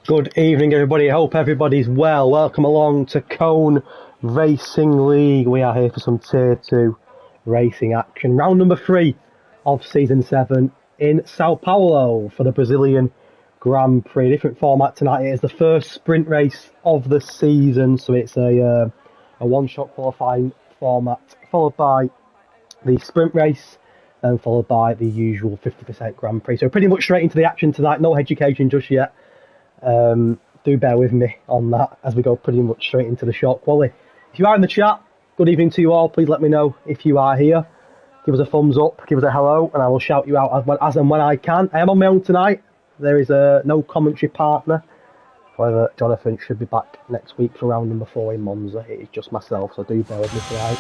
Good evening, everybody. I hope everybody's well. Welcome along to Cone Racing League. We are here for some Tier 2 racing action. Round number 3 of Season 7 in Sao Paulo for the Brazilian Grand Prix. Different format tonight. It is the first sprint race of the season, so it's a one-shot qualifying format, followed by the sprint race, then followed by the usual 50% Grand Prix. So pretty much straight into the action tonight. No education just yet. Do bear with me on that as we go pretty much straight into the short quali. If you are in the chat, good evening to you all. Please let me know if you are here. Give us a thumbs up, give us a hello, and I will shout you out as and when I can. I am on my own tonight. There is no commentary partner. However, Jonathan should be back next week for round number 4 in Monza. It is just myself, so do bear with me tonight.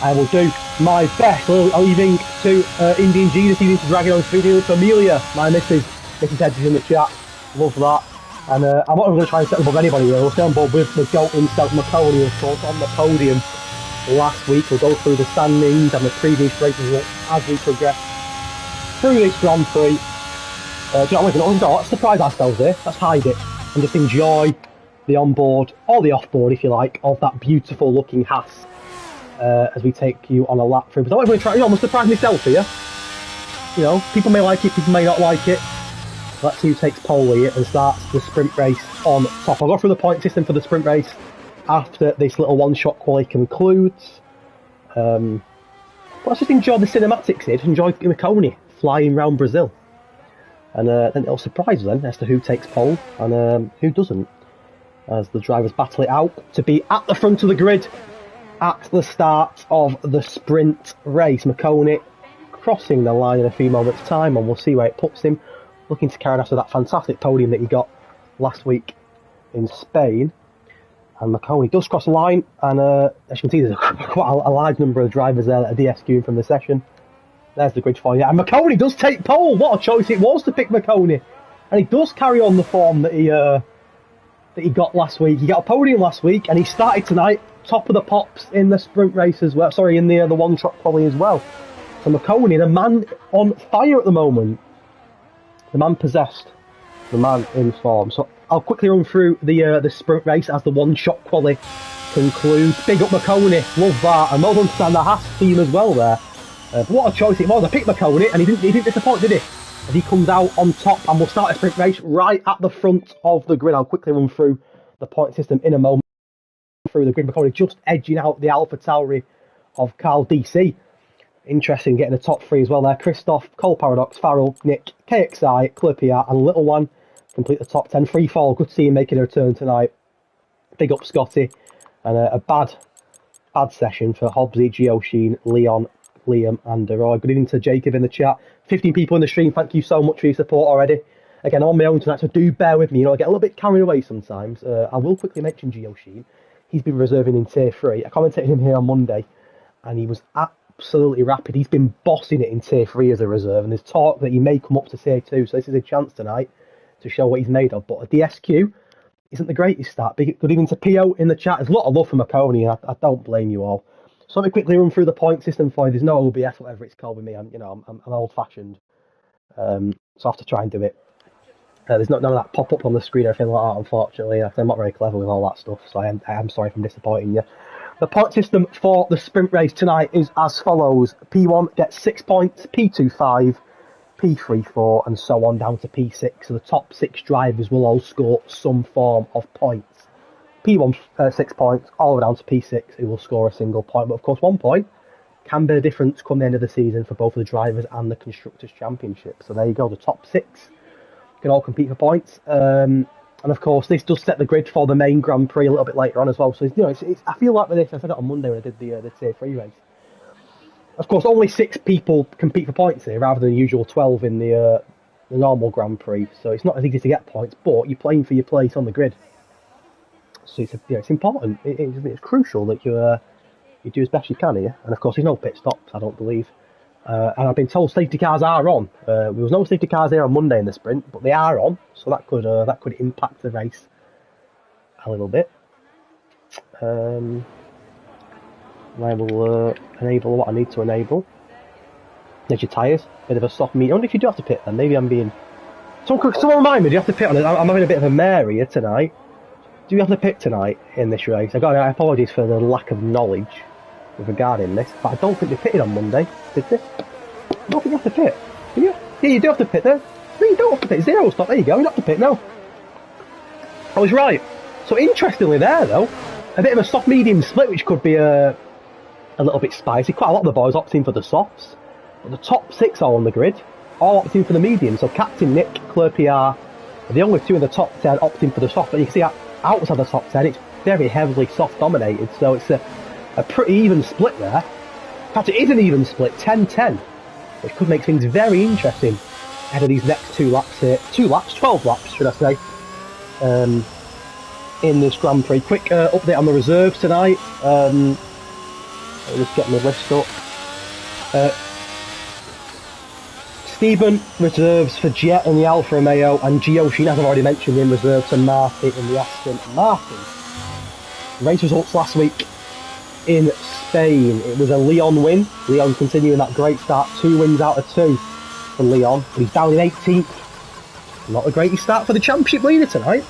I will do my best. Leaving to Indian G this evening to drag it on video to Amelia, my Mrs. Hedges in the chat. Love that. And I'm not going to try and set above anybody here. We'll stay on board with the GOAT himself, McConey, of course, on the podium last week. We'll go through the standings and the previous races as we progress through this Grand Prix. Do you know what we're going to do? Let's surprise ourselves here. Let's hide it and just enjoy the onboard, or the offboard, if you like, of that beautiful looking Haas as we take you on a lap through. But I'm going to try, I'm going to surprise myself here. You know, people may like it, people may not like it. Let's see who takes pole here and starts the sprint race on top. I'll go through the point system for the sprint race after this little one-shot quali concludes. But let's just enjoy the cinematics here. Just enjoy McConey flying around Brazil. And then it'll surprise us then as to who takes pole and who doesn't. As the drivers battle it out to be at the front of the grid at the start of the sprint race. McConey crossing the line in a few moments' time, and we'll see where it puts him. Looking to carry on after that fantastic podium that he got last week in Spain. And McConey does cross the line, and as you can see, there's quite a large number of drivers there that are DSQing from the session. There's the grid for you. And McConey does take pole. What a choice it was to pick McConey. And he does carry on the form that he got last week. He got a podium last week, and he started tonight top of the pops in the sprint race as well. Sorry, in the one-shot quali as well. So McConey, the man on fire at the moment. The man possessed, the man in form. So I'll quickly run through the sprint race as the one-shot quali concludes. Big up McConey, love that, and well done to the Haas team as well there. But what a choice it was. I picked McConey, and he didn't disappoint, did he? As he comes out on top, and we'll start a sprint race right at the front of the grid. I'll quickly run through the point system in a moment. Through the grid, McConey just edging out the AlphaTauri of Carl DC. Interesting getting the top 3 as well there. Christoph, Cole Paradox, Farrell, Nick, KXI, Clippier and Little One complete the top 10. Free fall, good to see him making a return tonight. Big up Scotty. And a bad session for Hobbsy, Gioshin, Leon, Liam and Roy. Good evening to Jacob in the chat. 15 people in the stream, thank you so much for your support already. Again, I'm on my own tonight, so do bear with me. You know, I get a little bit carried away sometimes. I will quickly mention Gioshin. He's been reserving in Tier 3. I commentated him here on Monday, and he was absolutely rapid. He's been bossing it in Tier 3 as a reserve, and there's talk that he may come up to Tier 2, so this is a chance tonight to show what he's made of. But a DSQ isn't the greatest start. Good evening to PO in the chat. There's a lot of love for McConey, and I don't blame you all. So let me quickly run through the point system for you. There's no OBS, whatever it's called with me. I'm old-fashioned, so I have to try and do it. There's none of that pop-up on the screen or anything like that, unfortunately. I'm not very clever with all that stuff, so I am sorry if I'm disappointing you. The point system for the sprint race tonight is as follows. P1 gets 6 points, P2 5, P3 4, and so on down to P6. So the top 6 drivers will all score some form of points. P1 6 points, all the way down to P6, who will score a single point. But of course, 1 point can be the difference come the end of the season for both the drivers and the Constructors' Championship. So there you go, the top 6 can all compete for points. And of course, this does set the grid for the main Grand Prix a little bit later on as well. So, you know, I feel like with this, I said it on Monday when I did the Tier 3 race. Of course, only 6 people compete for points here, rather than the usual 12 in the normal Grand Prix. So it's not as easy to get points, but you're playing for your place on the grid. So it's important. It's crucial that you do as best you can here. And of course, there's no pit stops, I don't believe. And I've been told safety cars are on. There was no safety cars there on Monday in the sprint, but they are on, so that could impact the race a little bit. I will enable what I need to enable. There's your tyres, bit of a soft meter. I wonder if you do have to pit then. Maybe I'm being Someone remind me, do you have to pit on it? I'm having a bit of a mare here tonight. Do you have to pit tonight in this race? I apologise for the lack of knowledge regarding this, but I don't think they pitted on Monday, did they? I don't think you have to pit. Do you? Yeah, you do have to pit there. No, you don't have to pit. Zero stop. There you go. You don't have to pit now. I was right. So interestingly there though, a bit of a soft medium split, which could be a little bit spicy. Quite a lot of the boys opting for the softs, but the top 6 are on the grid, all opting for the medium. So Captain Nick, Claire PR are the only 2 in the top 10 opting for the soft. But you can see outside the top 10, it's very heavily soft dominated. So it's a pretty even split there. In fact, it is an even split, 10-10, which could make things very interesting ahead of these next 2 laps here. 12 laps, should I say, in this Grand Prix. Quick update on the reserves tonight. I'll just get my list up. Stephen reserves for Jet in the Alfa Romeo, and Gio Sheen, as I've already mentioned, in reserve to Marty in the Aston Martin. Race results last week in Spain. It was a Leon win. Leon continuing that great start. 2 wins out of 2 for Leon, but he's down in 18th. Not the greatest start for the championship leader tonight,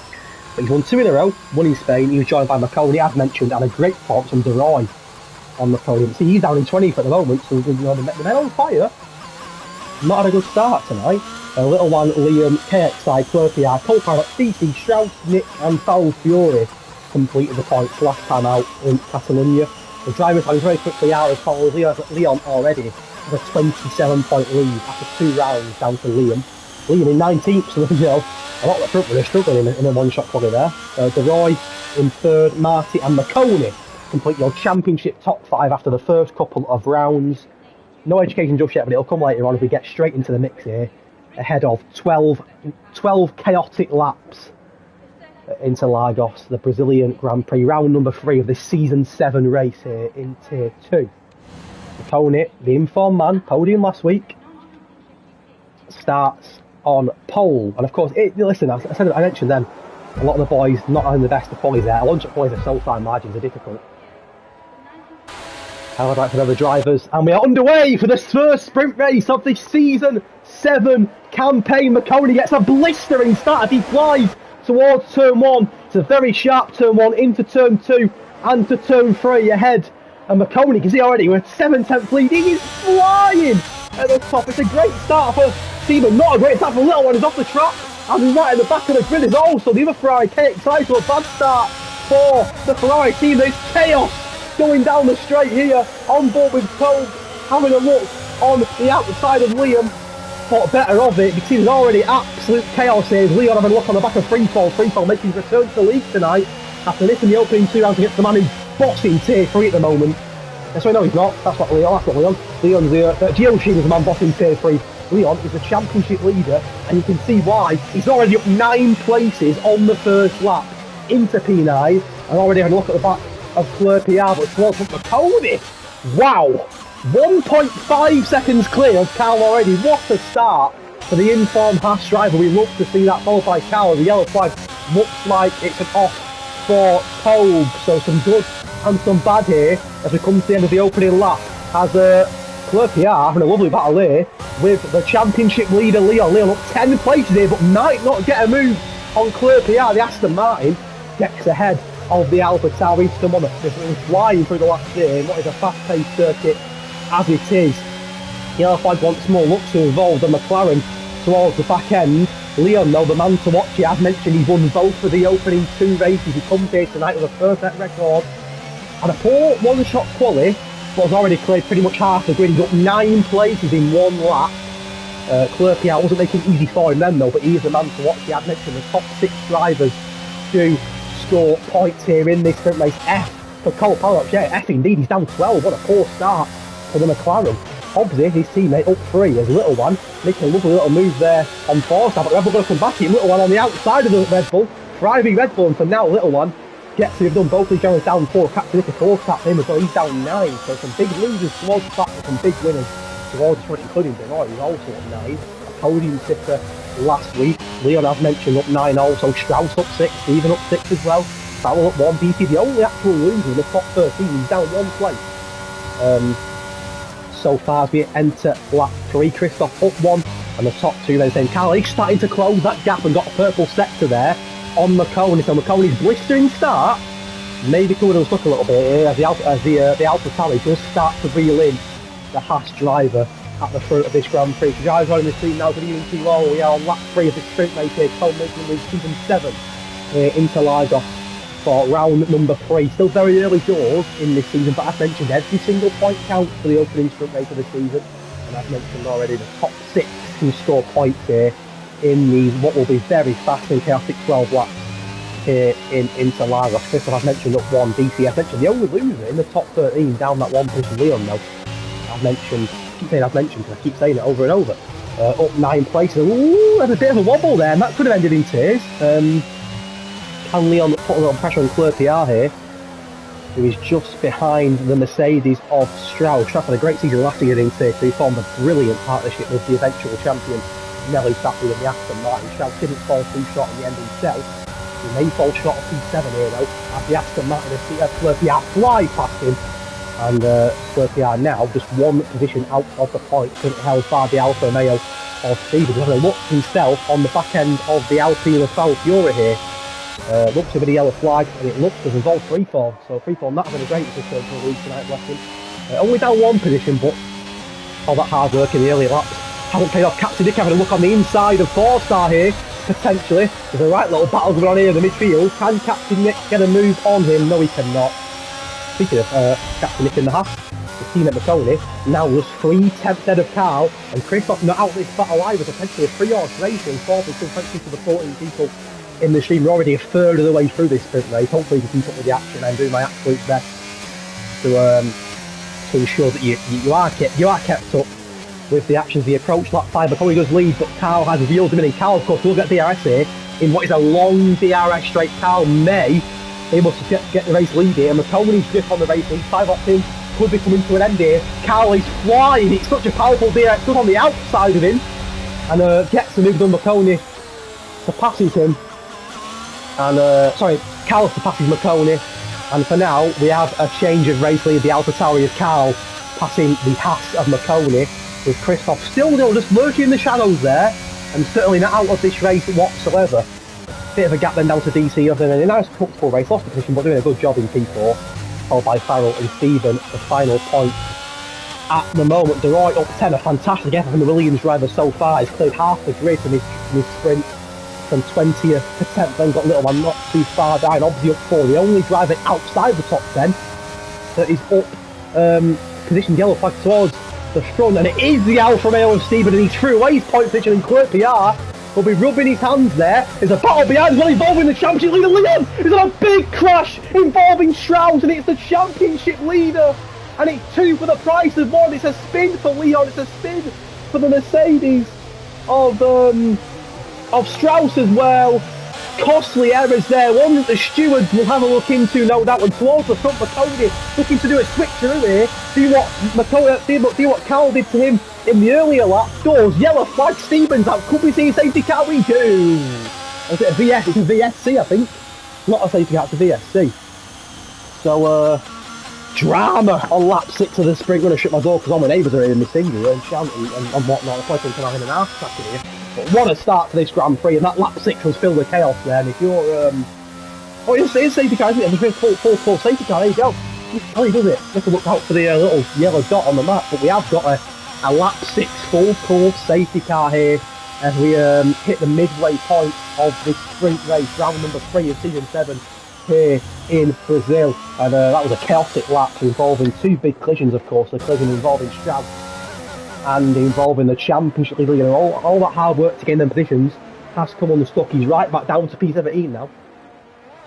but he's won 2 in a row. 1 in Spain. He was joined by Marconi, as mentioned, and a great performance from De Roy on the podium. See, he's down in 20th at the moment, so the men on fire. Not had a good start tonight. A little one, Liam, KXI, Clerpier, co-pilot, CC, Strauss, Nick and Foul Fury completed the points last time out in Catalonia. The drivers ran very quickly out as follows. Leon already has a 27-point lead after 2 rounds down to Liam. Liam in 19th, so you know, a lot of the front runners struggling in a one-shot quali there. De Roy in 3rd, Marty and Marconi complete your championship top 5 after the first couple of rounds. No education just yet, but it'll come later on if we get straight into the mix here, ahead of 12 chaotic laps into Lagos, the Brazilian Grand Prix, round number 3 of this season 7 race here in Tier 2. Marconi, the informed man, podium last week, starts on pole, and of course, listen, I mentioned then, a lot of the boys not having the best of qualies there. Launch up qualies are so fine, margins are difficult. I'd like for the other drivers, and we are underway for the first sprint race of the season 7 campaign. Marconi gets a blistering start as he flies towards turn 1. It's a very sharp turn 1 into turn 2 and to turn 3 ahead. And Marconi, you can see already, we're at 7/10 lead. He is flying at the top. It's a great start for Steven, not a great start for Little One. He's off the track, and he's right at the back of the grid is also the other Ferrari KXI, so a bad start for the Ferrari team. There's chaos going down the straight here, on board with Pogue, having a look on the outside of Liam, thought better of it. You can see there's already absolute chaos here. Leon having a look on the back of Freefall making his return to the league tonight after this in the opening 2 rounds against the man who's bossing Tier 3 at the moment. So no, he's not. That's not Leon. Leon's the Gio Sheen is the man bossing Tier 3. Leon is the championship leader, and you can see why. He's already up 9 places on the first lap into P9, and already having a look at the back of Claire PR, but towards Marconi. Wow! 1.5 seconds clear of Carl already. What a start for the informed Haas driver. We love to see that, followed by Carl. The yellow flag looks like it's an off for Pogue. So some good and some bad here as we come to the end of the opening lap. As Claire PR having a lovely battle here with the championship leader Leon. Leon up 10 places here, but might not get a move on Claire PR. The Aston Martin gets ahead of the Alpha Tauri. Someone that's flying through the last year in what is a fast-paced circuit as it is. Yellow flag once more looks to involve the McLaren towards the back end. Leon, though, the man to watch here, as mentioned, he's won both of the opening 2 races. He comes here tonight with a perfect record and a poor one-shot quali, but has already cleared pretty much half the grid. He's up 9 places in 1 lap. Claire PR wasn't making it easy for him then, though, but he is the man to watch. He had mentioned the top 6 drivers to score points here in this sprint race. F for Cole Power. Yeah, F indeed. He's down 12. What a poor start for the McLaren. Hobbsy, his teammate, up 3 as Little One, making a lovely little move there on 4 star, but Red Bull going to come back in. Little One on the outside of the Red Bull, thriving Red Bull, and for now Little One gets to have done both these drivers down 4. Captain Nick 4 start him as well. He's down 9, so some big losers towards the back and some big winners towards the front, including De Roy, who's also up 9. A podium sitter last week. Leon, as mentioned, up 9 also. Strauss up 6, Stephen up 6 as well. Fowler up 1, BT the only actual loser in the top 13. He's down 1 place. So far as we enter lap 3, Christoph up 1, And the top two then saying Carl, he's starting to close that gap and got a purple sector there on McConey. So McConey's blistering start maybe coming unstuck a little bit here as the Alpha Tally does start to reel in the Haas driver at the front of this Grand Prix. So guys, on the stream now, good evening to you all. We are on lap 3 of this sprint race here, Cone Racing Season 7 here into Lagos for round number 3. Still very early doors in this season, but I've mentioned every single point counts for the opening sprint race of the season. And I've mentioned already the top 6 can score points here in these what will be very fast and chaotic 12 laps here into Lagos. First of all, I've mentioned up 1 DC. I've mentioned the only loser in the top 13 down that one position, Leon. Now I've mentioned, because I keep saying it over and over. Up 9 places. Ooh, there's a bit of a wobble there, and that could have ended in tears. Can Leon put a little pressure on CRC here, who is just behind the Mercedes of Stroud. Stroud had a great season last year in Tier 2. He formed a brilliant partnership with the eventual champion Nelly Sappy in the Aston Martin. Stroud didn't fall too short in the end himself. He may fall short of P7 here though, as the Aston Martin of CRC flies past him. And CRC now just 1 position out of the point, currently held by the Alfa Romeo of Stevens. He's having a look himself on the back end of the Alpine Foul Fury here. Looks a bit of yellow flag, and it looks to involve freefall. So freefall not having a great decision for the lead tonight, bless him. Only down 1 position, but all that hard work in the early laps hasn't paid off. Captain Nick having a look on the inside of 4-star here, potentially. There's a right little battle going on here in the midfield. Can Captain Nick get a move on him? No, he cannot. Speaking of Captain Nick in the Haas, the team at McConey now was 3/10 ahead of Carl, and Christoph not out of this battle either, potentially a 3-horse race, and 4th is still thanks to the 14 people in the stream. We're already a third of the way through this sprint race. Hopefully you can keep up with the action and do my absolute best to ensure that you are kept up with the actions. The approach lap 5, McConey does lead, but Carl has reeled him in. Carl, of course, will get DRS here in what is a long DRS straight. Carl may be able to get the race lead here, and McConey's grip on the race lead. 5 laps in, could be coming to an end here. Carl is flying. It's such a powerful DRS, good on the outside of him, and gets the move done. McConey surpasses him. And Carl surpasses McConey, and for now we have a change of race lead. The AlphaTauri of Carl passing the Haas of McConey, with Christoph still just lurking in the shadows there, and certainly not out of this race whatsoever. Bit of a gap then down to DC, other than a nice comfortable race, lost the position but doing a good job in P4, followed by Farrell and Stephen, the final point. At the moment, DeRoy up 10, a fantastic effort from the Williams driver so far. He's cleared half the grid from his sprint from 20th to 10th, then got Little Man not too far down, obviously up 4. The only driver outside the top 10 that is up, positioned yellow flag towards the front, and it is the Alfa Romeo of Stephen, and he threw away his point position, and Kurt PR will be rubbing his hands there. There's a battle behind as well involving the championship leader. Leon is on a big crash involving Stroud, and it's the championship leader, and it's 2 for the price of 1. It's a spin for Leon, it's a spin for the Mercedes of Strauss as well. Costly errors there, one that the stewards will have a look into, no doubt. And towards the front, McConey looking to do a switcheroo here. See what Carl did to him in the earlier lap. Doors, yellow flag, Stevens out. Could we see a safety car? We do. Was it a VS? It's a VSC, I think. Not a safety car, it's a VSC. So, drama on lap 6 of the sprint. I'm going to shut my door because all my neighbours are here and singing and shouting and whatnot. The place can have in an arse attack in here. But what a start to this Grand Prix, and that lap 6 was filled with chaos there. And if you're oh, it's safety car, isn't it? It's a full safety car. There you go. Oh, he does it. You have to look out for the little yellow dot on the map. But we have got a lap 6 full course safety car here as we hit the midway point of this sprint race, round number 3 of season 7 here in Brazil. And that was a chaotic lap involving 2 big collisions, of course. The collision involving Stroud and involving the championship leader. You know, all that hard work to gain them positions has come unstuck. He's right back down to P17 now.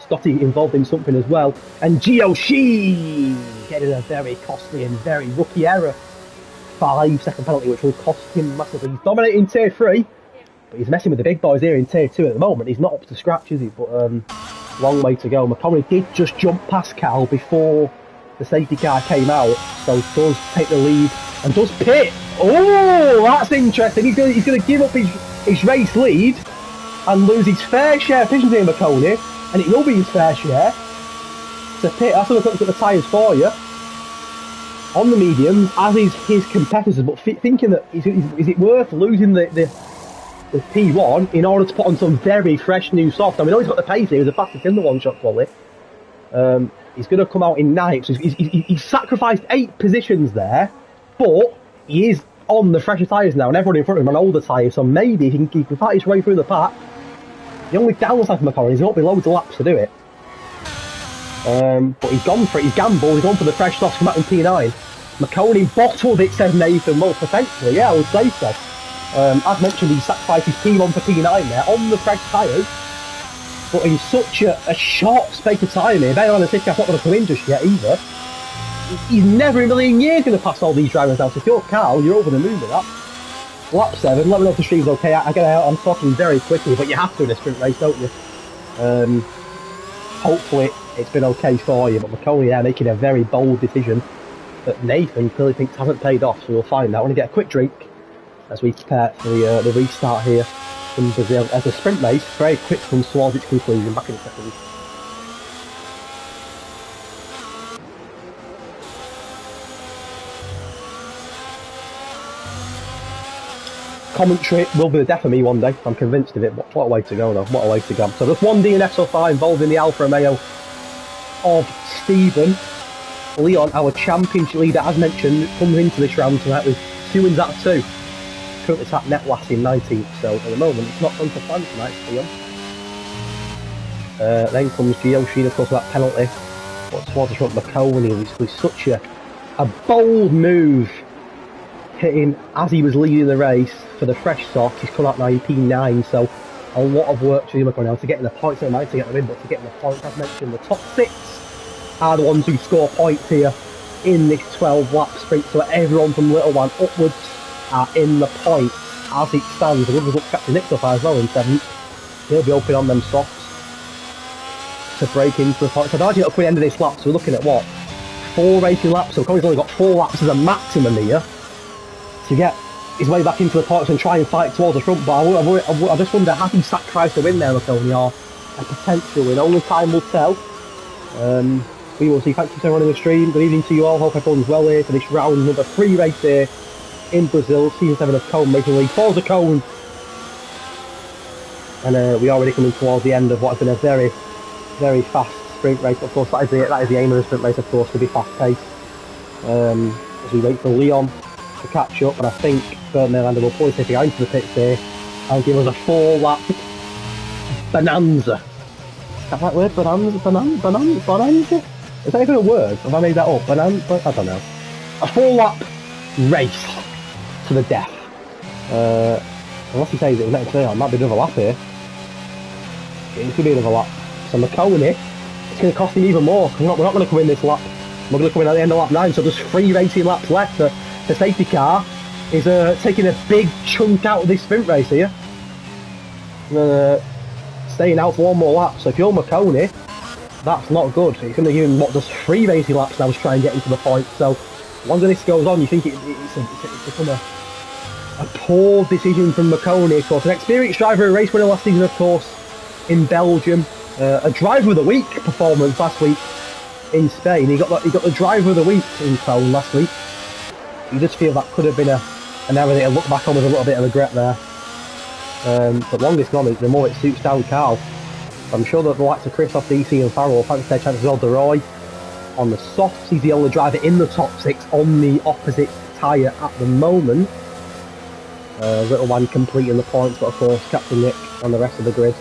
Stotty involved in something as well, and Gioshi getting a very costly and very rookie error, 5-second penalty, which will cost him massively. He's dominating tier 3, but he's messing with the big boys here in tier 2 at the moment. He's not up to scratch, is he? But long way to go. McConaughey did just jump past Cal before the safety car came out, so does take the lead and does pit. Oh, that's interesting. He's going to give up his race lead and lose his fair share of efficiency in McConaughey, and it will be his fair share to pit. That's going to look at the tyres for you. on the mediums, as is his competitors, but thinking that is it worth losing the P1 in order to put on some very fresh new soft? I mean, he's got the pace here, he's the fastest in the one-shot quality. He's going to come out in ninth, so he's sacrificed 8 positions there, but he is on the fresher tyres now, and everyone in front of him on older tyres, so maybe he can fight his way through the pack. The only downside for McLaren is there won't be loads of laps to do it. But he's gone for it, he's gambled, he's gone for the fresh softs from out in P9. McConey bottled it, says Nathan. Well, potentially, yeah, I would say so. As mentioned, he sacrificed his P1 for P9 there on the fresh tyres. But in such a short space of time here, better on the safety car's not going to come in just yet either. He's never in a million years going to pass all these drivers now. So if you're Carl, you're over the moon with that. Lap 7, let me know if the stream's okay. I'm talking very quickly, but you have to in a sprint race, don't you? Hopefully it's been okay for you, but McConey there making a very bold decision that Nathan clearly thinks hasn't paid off, so we'll find out. I want to get a quick drink as we prepare for the restart here in Brazil as the sprint race very quick comes towards its conclusion. Back in a second. Commentary will be the death of me one day, I'm convinced of it. What a way to go though, what a way to go. So there's one DNF involved in the Alfa Romeo of Stephen. Leon, our championship leader, as mentioned, comes into this round tonight with 2 wins out of 2. Currently sat net last in 19th, so at the moment it's not going to plan tonight, Leon. Then comes Gio Sheen, of course, with that penalty. But towards the front, McConey was such a bold move, hitting as he was leading the race for the fresh soft. He's come out now in P9, so a lot of work to do McConey now to get in the points. It might to get the win, but to get in the points, as mentioned, the top 6 are the ones who score points here in this 12-lap sprint. So everyone from little one upwards are in the points as it stands. The others look Captain Nick so far as well in 7th. He'll be open on them softs to break into the points. So I'd argue at the end of this lap, so we're looking at what? 4 racing laps. So McConey's only got 4 laps as a maximum here to get his way back into the points and try and fight towards the front. But I just wonder, has he sacrificed a win there, McConey, or a potential win? Only time will tell. We will see. Thank you for everyone in the stream. Good evening to you all. Hope everyone's well here for this round number 3 race here in Brazil. Season 7 of Cone Racing League. Forza Cone. And we're already coming towards the end of what has been a very, very fast sprint race. Of course, that is the aim of the sprint race, of course, to be fast paced. As we wait for Leon to catch up, and I think Ferdinand will probably take it out into the pits here and give us a 4-lap bonanza. Is that right word? Bonanza? Is that even a word? Have I made that up? I don't know. A 4-lap race to the death. Unless he says it was next day, it might be another lap here. It could be another lap. So McConey, it's going to cost him even more. We're not going to come in this lap. We're going to come in at the end of lap 9, so there's 3 racing laps left. The safety car is taking a big chunk out of this sprint race here. Staying out for 1 more lap. So if you're McConey, that's not good. It's going to give him just 3 racing laps now to try and get into the point. So once this goes on, you think it's become a poor decision from McConey. Of course, an experienced driver, a race winner last season, of course, in Belgium. A driver of the week performance last week in Spain. He got the driver of the week in Cone last week. You just feel that could have been an error that I look back on with a little bit of regret there. But longest gone, the more it suits down Carl. I'm sure that the likes of Christoph, DC and Farrell will fancy their chances of DeRoy on the softs. He's the only driver in the top 6 on the opposite tyre at the moment. Little one completing the points, but of course Captain Nick and the rest of the grid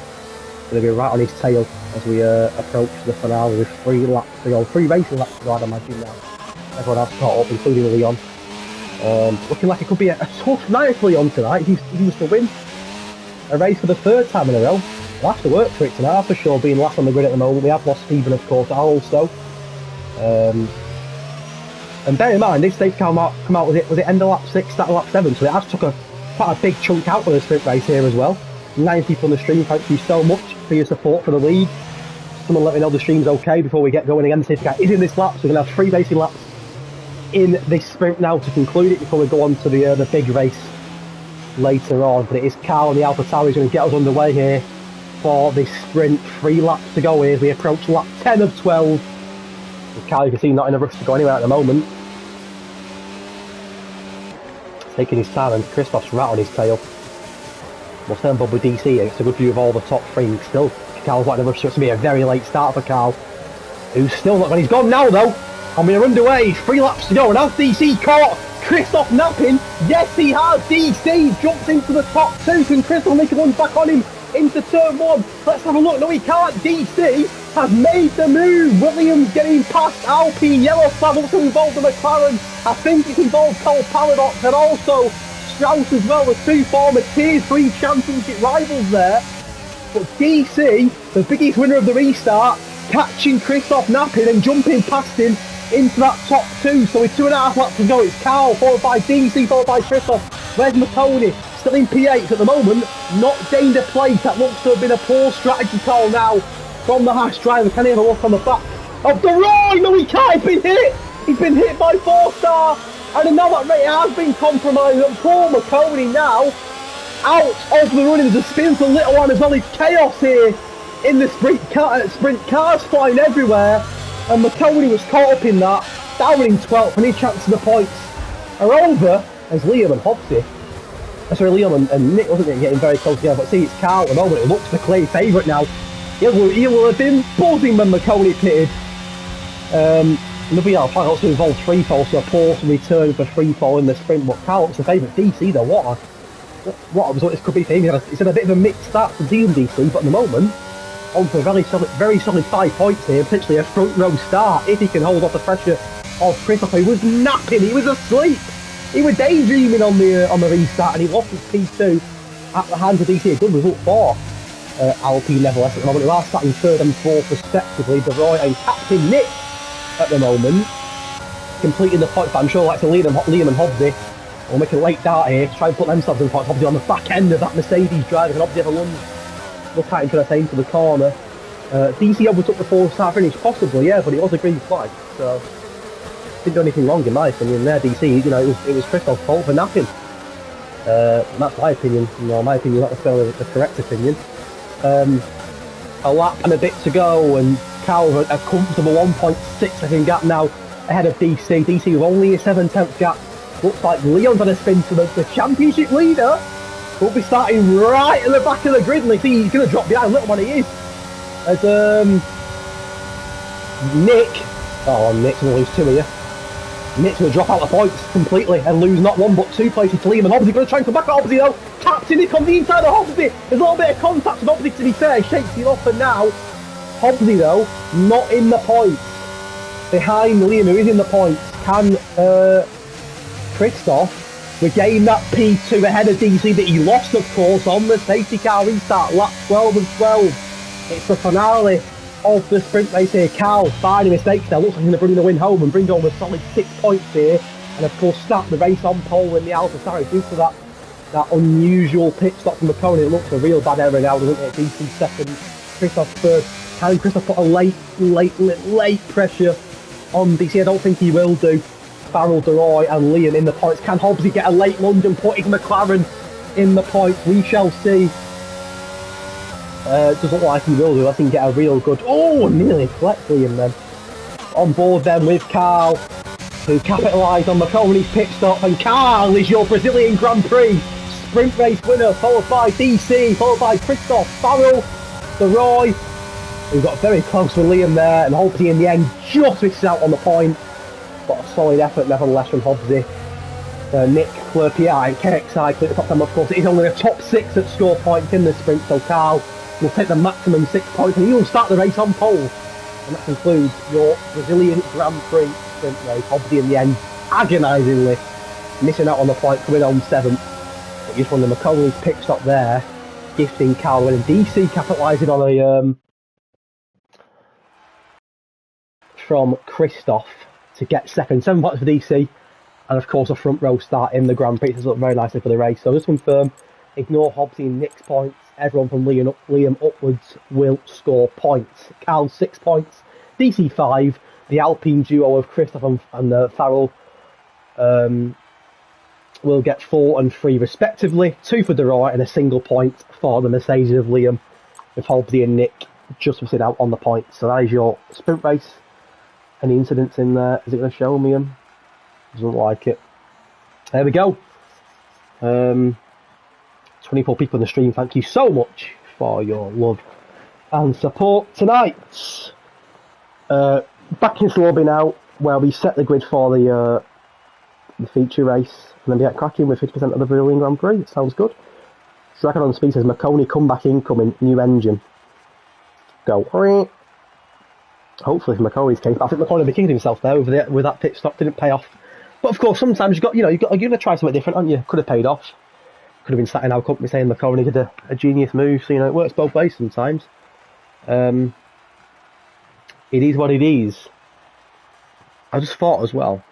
going to be right on his tail as we approach the finale with 3 laps to go. 3 racing laps to go, I'd imagine now. Everyone else caught up, including Leon. Looking like it could be a tough night for Leon tonight. He was to win a race for the 3rd time in a row. We'll have to work for it tonight, that's for sure, being last on the grid at the moment. We have lost Stephen, of course, also. And bear in mind, this stage come out was it end of lap 6, start of lap 7, so it has took quite a big chunk out of the sprint race here as well. 9 people on the stream, thank you so much for your support for the league. Someone let me know the stream's okay before we get going again. The safety car is in this lap, so we're going to have 3 racing laps in this sprint now to conclude it before we go on to the big race later on. But it is Carl and the Alpha Tauri who's going to get us underway here for this sprint. 3 laps to go here as we approach lap 10 of 12. And Carl, you can see, not in a rush to go anywhere at the moment. taking his time, and Christoph's right on his tail. We'll stay on board with DC. It's a good view of all the top three. Still, Carl's like another, so it's going to be a very late start for Carl, who's still not. When he's gone now though, and we're underway. 3 laps to go, and has DC caught Christoph napping? Yes, he has. DC jumps into the top 2. Can Christoph make a lunge back on him into turn 1? Let's have a look. No, he can't. DC has made the move. Williams getting past Alpine. Yellow flag also involved the McLaren. I think it's involved Cole Paradox and also Strauss as well. The 2 former Tier 3 championship rivals there. But DC, the biggest winner of the restart, catching Christoph napping and jumping past him into that top 2. So with 2.5 laps to go, it's Carl, followed by DC, followed by Christoph. Where's McConey? Still in P8 at the moment. Not gained a place. That looks to have been a poor strategy call now from the Haas driver. Can he have a look on the back of the Roy? No, he can't. He's been hit. He's been hit by 4-star. And now that rate has been compromised. And Paul McConey now out of the running. There's a spin for Little One as well. It's chaos here in the sprint cars flying everywhere. And McConey was caught up in that. Down in 12th, and his chances of the points are over as Liam and Hobbsy. Sorry, Liam and Nick wasn't getting very close together. But see, it's Carl at the moment. It looks the clear favourite now. He will have been buzzing when McConey pitted. Another flag also involved free fall, so a poor return for free fall in the sprint. But Carl looks the favourite. DC though, what a result this could be for him. It's had a bit of a mixed start for DC, but at the moment, on for a very solid 5 points here, potentially a front row start if he can hold off the pressure of Christoph. He was napping, he was asleep, he was daydreaming on the restart, and he lost his P2 at the hands of DC. A good result for Alpine Nevertheless at the moment, who are sat in 3rd and 4th respectively. De Roy and Captain Nick at the moment completing the points, but I'm sure like to Liam and Hobbsy will make a late dart here to try and put themselves in points. Hobbsy on the back end of that Mercedes driver, can Hobbsy have a lunge? Look at him trying to take to the corner. DC overtook the 4-star finish, possibly, yeah, but it was a green flag, so didn't do anything wrong in my opinion there. DC, you know, it was Christoph's fault for napping. And that's my opinion. You know, my opinion, not necessarily the correct opinion. A lap and a bit to go, and Carl a comfortable 1.6 second gap now ahead of DC. DC with only a 7/10 gap. Looks like Leon's on a spin to the championship leader. Will be starting right at the back of the grid, and they see he's going to drop behind. Little one, he is. As Nick's going to lose 2 here. Nick's going to drop out the points completely and lose not 1 but 2 places to Liam. And Hobbsy going to try and come back at Hobbsy though. Captain Nick on the inside of Hobbsy. There's a little bit of contact with Hobbsy, to be fair. Shakes him off, and now Hobbsy though not in the points. Behind Liam, who is in the points. Can Christoph regain that P2 ahead of DC that he lost, of course, on the safety car restart, lap 12 and 12. It's the finale of the sprint race here. Carl finding mistakes there. Looks like he's going to bring the win home and bring home a solid 6 points here. And of course, start the race on pole in the AlphaTauri due to that unusual pit stop from McConey. It looks a real bad error now, doesn't it? DC 2nd, Christoph 3rd. Can Christoph put a late pressure on DC? I don't think he will do. Farrell, De Roy and Liam in the points. Can Hobbsy get a late lunge and put his McLaren in the points? We shall see. Doesn't look like he will do. I think get a real good... Oh, nearly flex Liam then. On board then with Carl, who capitalised on McConey's pit stop. And Carl is your Brazilian Grand Prix sprint race winner, followed by DC, followed by Christoph, Farrell, De Roy, who got very close with Liam there, and Hobbsy in the end just misses out on the point. But a solid effort nevertheless from Hobbsy. Nick, Pierre and KXI clear the top 10. Of course, it is only a top 6 that score points in the sprint, so Carl will take the maximum 6 points and he will start the race on pole. And that concludes your Brazilian Grand Prix sprint race. Hobbsy in the end, agonisingly missing out on the point, coming on 7th. But just won the McConey's pit stop there, gifting Carl winning. DC capitalising on a from Christoph to get 2nd. 7 points for DC, and of course a front row start in the Grand Prix. This looks very nicely for the race. So just confirm, ignore Hobbsy and Nick's points. Everyone from Liam upwards will score points. Carl 6 points, DC 5. The Alpine duo of Christoph and Farrell will get 4 and 3 respectively. 2 for De Roy and a single point for the Mercedes of Liam, with Hobbsy and Nick just missing out on the points. So that is your sprint race. Any incidents in there? Is it going to show me them? Doesn't like it. There we go. 24 people in the stream, thank you so much for your love and support tonight. Back into the lobby now, where we set the grid for the feature race, and then we get cracking with 50% of the Brazilian Grand Prix. It sounds good. Dragon on speed says Marconi comeback incoming, new engine. Go. Hopefully Marconi's case. I think Marconi kicked himself there with that pit stop, didn't pay off. But of course, sometimes you're gonna try something different, aren't you? Could have paid off. Could have been sat in our company saying Marconi did a genius move. So it works both ways sometimes. It is what it is. I just thought as well,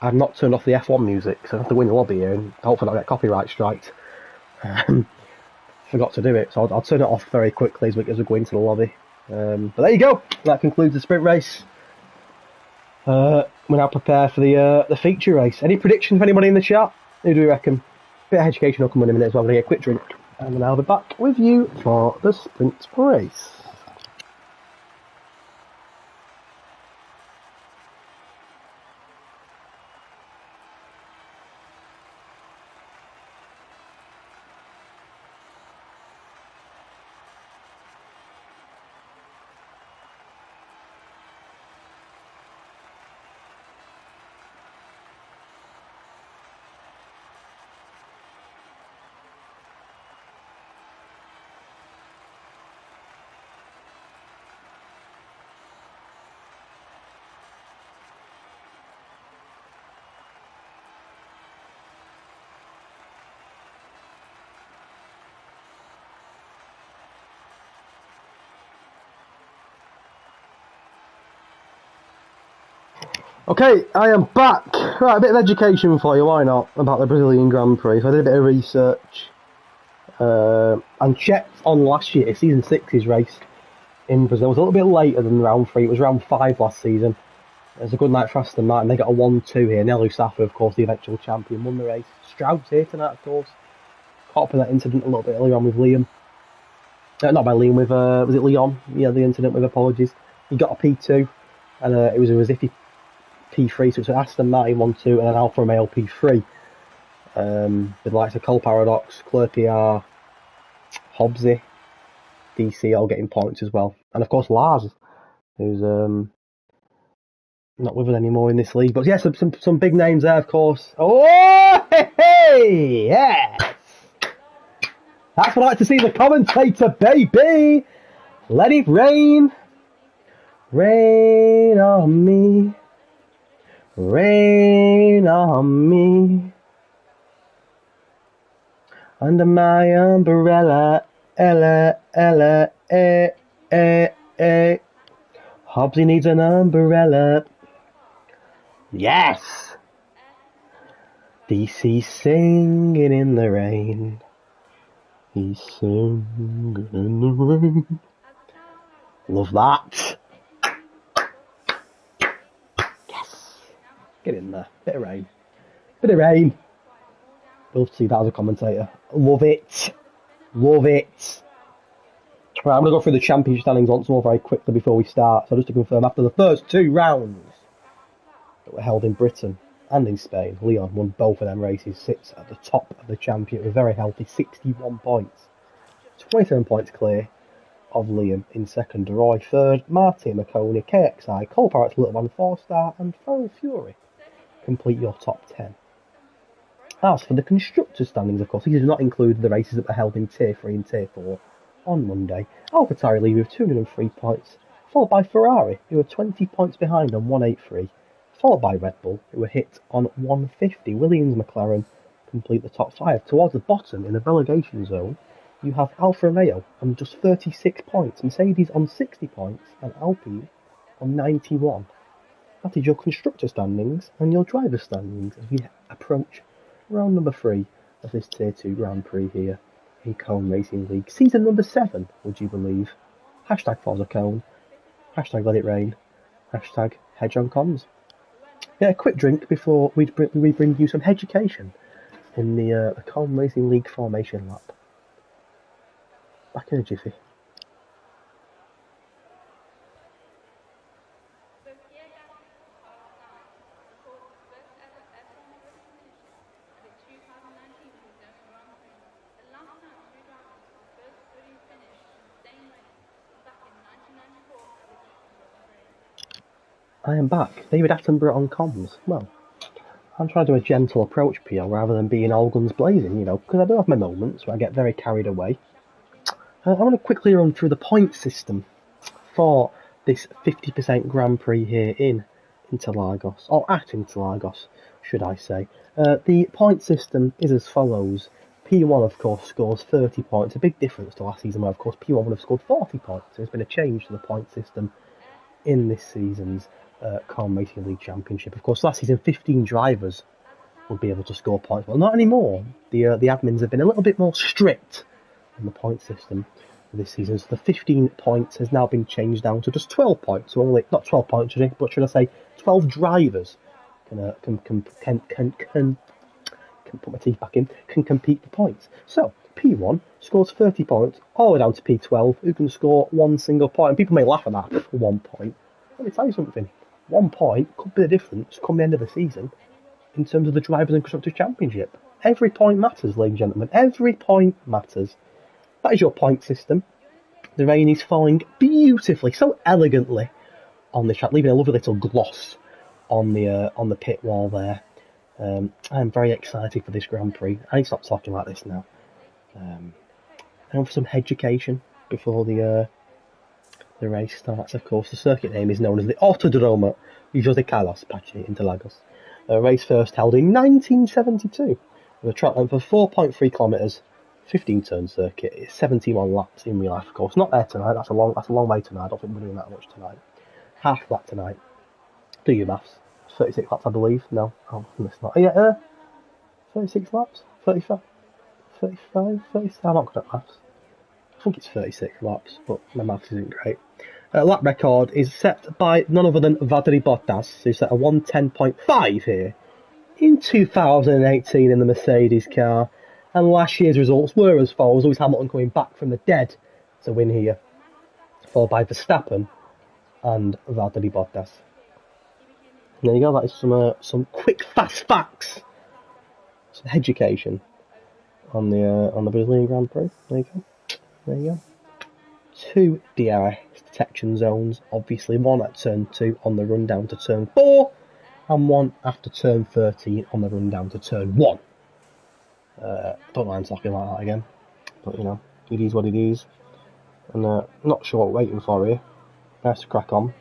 I've not turned off the F1 music, so I have to win the lobby here and hopefully not get copyright striked. Forgot to do it, so I'll turn it off very quickly as we go into the lobby. But there you go. That concludes the sprint race. We're now prepared for the feature race. Any predictions for anybody in the chat? Who do we reckon? Bit of education will come in a minute as well. I'm going to get a quick drink, and then I'll be back with you for the sprint race. Okay, I am back. Right, a bit of education for you, why not, about the Brazilian Grand Prix. So I did a bit of research and checked on last year, season 6's race in Brazil. It was a little bit later than round 3, it was round 5 last season. It was a good night for Aston Martin, they got a 1-2 here. Nelu Safa, of course, the eventual champion, won the race. Stroud's here tonight, of course. Caught up in that incident a little bit earlier on with Liam. Not by Liam, with, was it Leon? Yeah, the incident with apologies. He got a P2, and it was as if he P3, so it's an Aston Martin 1-2 and an Alfa Romeo P3. With the likes of Cole Paradox, Claire PR, Hobbsy, DC all getting points as well. And of course Lars, who's not with us anymore in this league. But yeah, some big names there, of course. Oh, hey, yes! That's what I like to see, the commentator, baby! Let it rain, rain on me. Rain on me, under my umbrella, Ella, Ella, eh, eh, eh. Hobbsy needs an umbrella. Yes! DC singing in the rain. He's singing in the rain. Love that. Get in there. Bit of rain. Bit of rain. Love to see that as a commentator. Love it. Love it. Right, I'm going to go through the championship standings once more very quickly before we start. So just to confirm, after the first 2 rounds that were held in Britain and in Spain, Leon won both of them races, sits at the top of the championship with very healthy 61 points. 27 points clear of Liam in second. Roy third. Martin McConey, KXI, Cole Parrott's Little One 4-star, and Feral Fury complete your top 10. As for the constructors' standings, of course, these do not include the races that were held in Tier 3 and Tier 4 on Monday. AlphaTauri lead with 203 points, followed by Ferrari, who were 20 points behind on 183, followed by Red Bull, who were hit on 150. Williams, McLaren complete the top 5. Towards the bottom, in the relegation zone, you have Alfa Romeo on just 36 points, Mercedes on 60 points, and Alpine on 91. That is your constructor standings and your driver standings as we approach round number 3 of this Tier 2 Grand Prix here in Cone Racing League. Season number 7, would you believe? Hashtag Forza Cone, hashtag Let It Rain, hashtag Hedge on Comms. Yeah, a quick drink before we bring you some education in the Cone Racing League formation lap. Back in a jiffy. I am back. David Attenborough on comms. Well, I'm trying to do a gentle approach, PL, rather than being all guns blazing, you know, because I do have my moments where I get very carried away. I want to quickly run through the point system for this 50% Grand Prix here in Interlagos, or at Interlagos, should I say. The point system is as follows. P1, of course, scores 30 points, a big difference to last season where, of course, P1 would have scored 40 points. There's been a change to the point system in this season's Corn Racing League Championship. Of course, last season, 15 drivers would be able to score points. Well, not anymore. The admins have been a little bit more strict on the point system this season. So the 15 points has now been changed down to just 12 points. So only, not 12 points, but should I say 12 drivers can put my teeth back in, can compete for points. So P1 scores 30 points, all the way down to P12, who can score one single point. And people may laugh at that for 1 point. Let me tell you something. 1 point could be the difference come the end of the season in terms of the Drivers' and Constructors' Championship. Every point matters, ladies and gentlemen. Every point matters. That is your point system. The rain is falling beautifully, so elegantly on the track, leaving a lovely little gloss on the pit wall there. I am very excited for this Grand Prix. I need to stop talking like this now. And for some education before the race starts, of course. The circuit name is known as the Autodromo José Carlos Pache Interlagos. The race first held in 1972 with a track length of 4.3 kilometres, 15-turn circuit. It's 71 laps in real life, of course. Not there tonight. That's a long way tonight. I don't think we're doing that much tonight. Half that tonight. Do your maths. 36 laps, I believe. No, it's not. Yeah, 36 laps? 35? 35? 36? I'm not good at maths. I think it's 36 laps, but my maths isn't great. Lap record is set by none other than Valtteri Bottas, who set a 1:10.5 here in 2018 in the Mercedes car. And last year's results were as follows. Lewis Hamilton coming back from the dead to win here, followed by Verstappen and Valtteri Bottas. And there you go. That is some quick, fast facts, some education on the Brazilian Grand Prix. There you go. There you go. 2 DRS detection zones, obviously 1 at turn 2 on the run down to turn 4, and 1 after turn 13 on the run down to turn 1. Don't mind talking like that again, but you know, it is what it is. And not sure what we're waiting for here. Nice to crack on.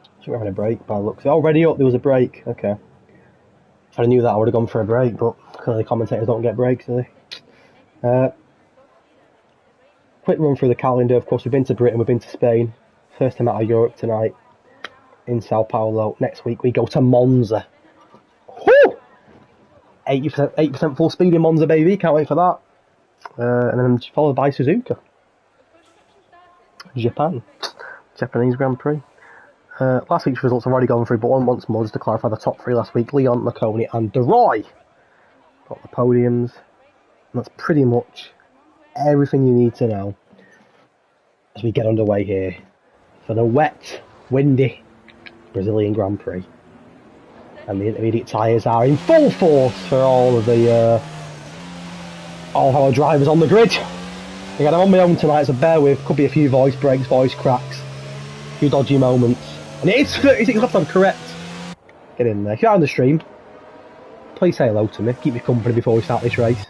I think we're having a break by the looks. Already up, there was a break. Okay. If I knew that, I would have gone for a break, but clearly commentators don't get breaks, do they? Quick run through the calendar. Of course, we've been to Britain, we've been to Spain. First time out of Europe tonight in Sao Paulo. Next week we go to Monza. Woo! 80% full speed in Monza, baby. Can't wait for that. And then followed by Suzuka. Japanese Grand Prix. Last week's results have already gone through, but once more, just to clarify the top 3 last week, Leon, Marconi and De Roy got the podiums. And that's pretty much everything you need to know as we get underway here for the wet, windy Brazilian Grand Prix. And the intermediate tyres are in full force for all of our drivers on the grid. Again, I'm on my own tonight, so bear with. Could be a few voice breaks, voice cracks, a few dodgy moments. And it is 36 laps, I'm correct. Get in there. If you're on the stream, please say hello to me. Keep me company before we start this race.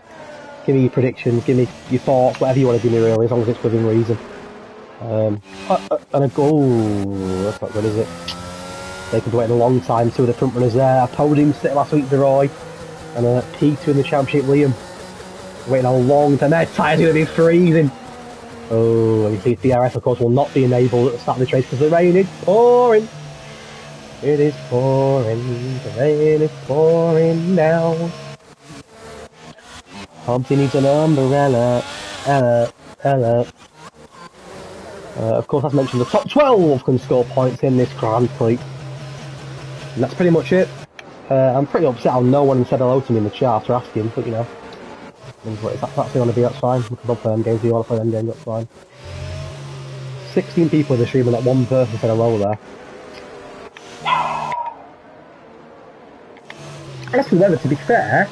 Give me your predictions, give me your thoughts, whatever you want to give me really, as long as it's within reason. And I go, that's not good, is it? They could wait a long time. 2 of the front runners there. A podium sit last week, De Roy, and P2 in the championship, Liam. Waiting a long time. Their tyres are going to be freezing. Oh, and you see DRS, of course, will not be enabled at the start of this race because the rain is pouring. It is pouring. The rain is pouring now. Humpty needs an umbrella. Of course, as mentioned, the top 12 can score points in this Grand Prix. And that's pretty much it. I'm pretty upset how no one said hello to me in the chat or asking, but you know. If that's what you want to be, that's fine. We can both play them games. If you want to play them games, that's fine. 16 people in the stream and not one person said hello there. I guess the weather, to be fair,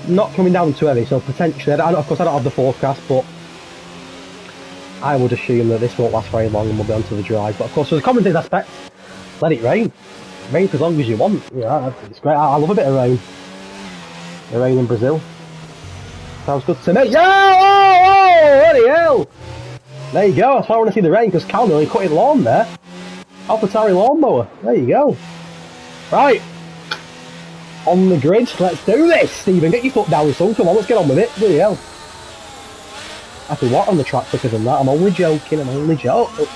not coming down too heavy, so potentially, of course I don't have the forecast, but I would assume that this won't last very long and we'll be onto the drive. But of course, there's a commentating aspect. Let it rain. Rain for as long as you want. Yeah, it's great. I love a bit of rain. The rain in Brazil. Sounds good to me. Yeah! Oh, bloody hell! There you go. That's why I want to see the rain, because Cal nearly cut his lawn there. AlphaTauri lawnmower. There you go. Right. On the grid. Let's do this, Stephen. Get your foot down, son. Come on, let's get on with it. Bloody hell. I can walk on the track quicker than that. I'm only joking. I'm only joking.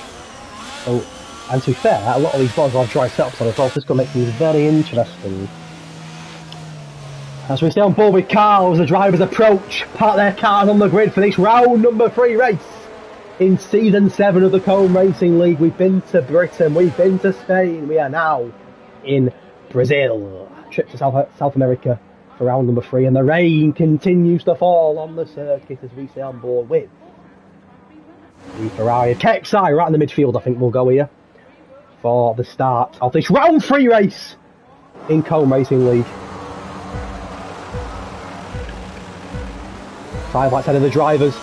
Oh, and to be fair, a lot of these boards will have dry setups on as well, so this is going to make things very interesting. As we stay on board with Carl as the drivers approach, park their cars on the grid for this round number 3 race in season 7 of the Cone Racing League. We've been to Britain, we've been to Spain, we are now in Brazil. Trip to South America for round number 3, and the rain continues to fall on the circuit as we stay on board with the Ferrari. KXI right in the midfield, I think we'll go here for the start of this round 3 race in Cone Racing League. 5 laps ahead of the drivers.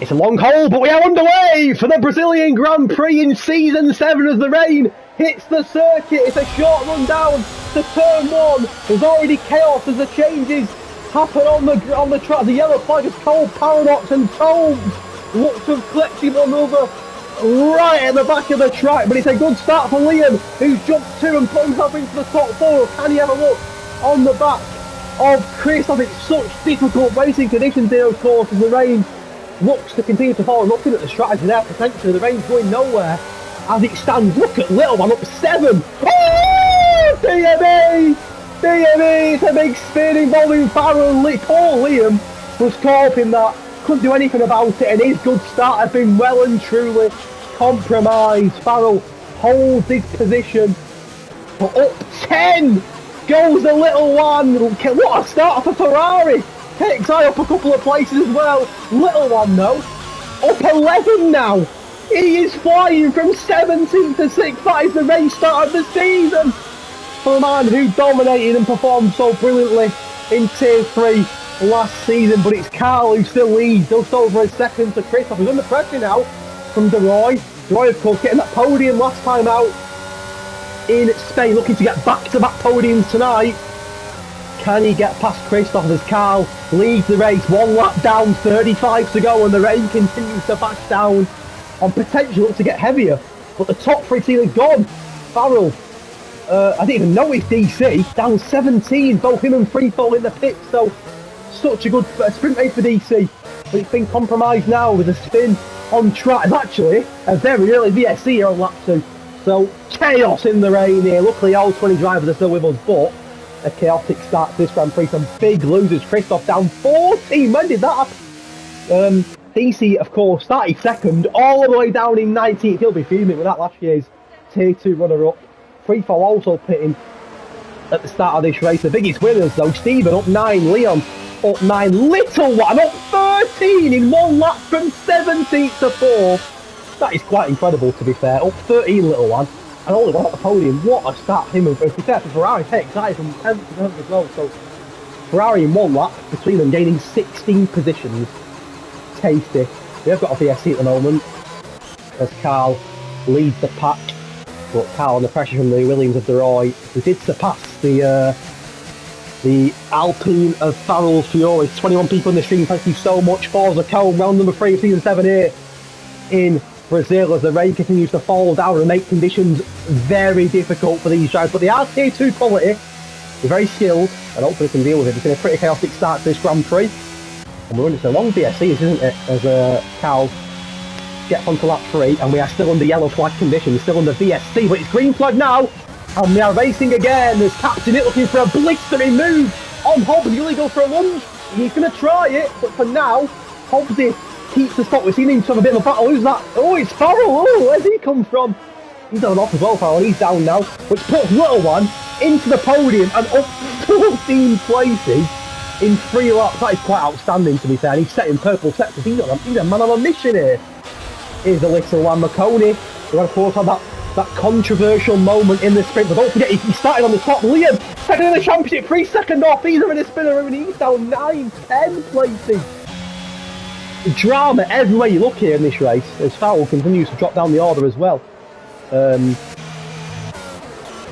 It's a long hole, but we are underway for the Brazilian Grand Prix in season 7 as the rain hits the circuit. It's a short run down to turn 1. There's already chaos as the changes happen on the track. The yellow flag is cold, Paradox and Tomes look to have collected one another right at the back of the track, but it's a good start for Liam, who's jumped 2 and put himself into the top 4. Can he have a look on the back of Christoph? It's such difficult racing conditions here, of course, as the rain looks to continue to fall. Looking at the strategy there, potentially the rain's going nowhere as it stands. Look at little one up 7. Oh, DME! DME! It's a big spin involving Farrell. Poor Liam was caught up in that. Couldn't do anything about it, and his good start has been well and truly compromised. Farrell holds his position, but up 10 goes the little one. What a start for Ferrari. KXI up a couple of places as well. Little one though, up 11 now. He is flying from 17th to 6th. That is the race start of the season for a man who dominated and performed so brilliantly in Tier 3 last season. But it's Carl who still leads, just over a second to Christoph, who's under pressure now from De Roy. De Roy, of course, getting that podium last time out in Spain, looking to get back-to-back podiums tonight. Can he get past Christoph as Carl leads the race? 1 lap down, 35 to go, and the rain continues to back down on potential to get heavier. But the top 3 team are gone. Farrell, I didn't even know it's DC, down 17, both him and Freefall in the pit, so such a good sprint race for DC. But it's been compromised now with a spin on track. It's actually a very early VSC here on lap 2. So chaos in the rain here. Luckily all 20 drivers are still with us, but a chaotic start to this Grand Prix. Some big losers. Christoph down 14. When did that happen? DC, of course, started second, all the way down in 19th. He'll be fuming with that last year's Tier 2 runner-up. Freefall also pitting at the start of this race. The biggest winners, though, Stephen up 9, Leon up 9, Little One up 13 in 1 lap from 17th to 4th. That is quite incredible, to be fair. Up 13, Little One, and only one at the podium. What a start for him. And to be fair, for Ferrari, excited from 10th to 10th as well. So Ferrari in 1 lap, between them gaining 16 positions. Tasty. We have got a VSC at the moment as Carl leads the pack, but Carl under pressure from the Williams of De Roy, who did surpass the Alpine of Farrell's Fiore. 21 people in the stream, thank you so much for the Cone. Round number 3 of season 7 here in Brazil as the rain continues to fall down and make conditions very difficult for these drivers. But they are Tier 2 quality, they're very skilled, and hopefully they can deal with it. It's been a pretty chaotic start to this Grand Prix. And we're running a long VSC, isn't it, as Carl gets onto lap 3, and we are still under yellow flag conditions, still under VSC, but it's green flag now, and we are racing again. There's Captain It looking for a blistering move on Hobbs. He's going to go for a lunge. He's going to try it, but for now, Hobbsy keeps the spot. We've seen him to have a bit of a battle. Who's that? Oh, it's Farrell. Oh, where's he come from? He's done off as well, Farrell. He's down now, which puts Little One into the podium and up 14 places in 3 laps. That is quite outstanding, to be fair. He's setting purple sectors. He's a man on a mission here. Here's the Little One. Marconi, who of course had that controversial moment in the sprint, but don't forget he started on the top. Liam, second in the championship, 3 seconds off. He's in a spinner and he's down 9, 10 places. drama everywhere you look here in this race, as Fowl continues to drop down the order as well.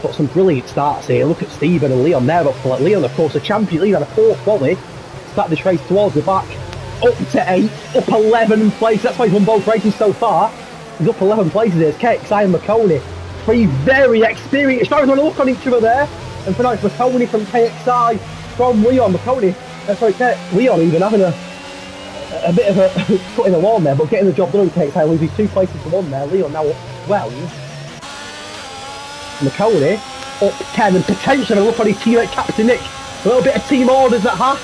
Got some brilliant starts here. Look at Stephen and Leon there up for Leon, of course, the champion lead on a 4th quali. Start this race towards the back, up to 8th, up 11 places. That's why he's won both races so far. He's up 11 places here. It's KXI and McConey. 3 very experienced drivers. Want to look on each other there. And for now, it's McConey from KXI, from Leon. McConey, Leon even having a bit of a foot in the lawn there, but getting the job done in KXI. Loses 2 places to 1 there. Leon now up 12. McConey up 10, and potentially a look on his teammate Captain Nick. A little bit of team orders at Haas.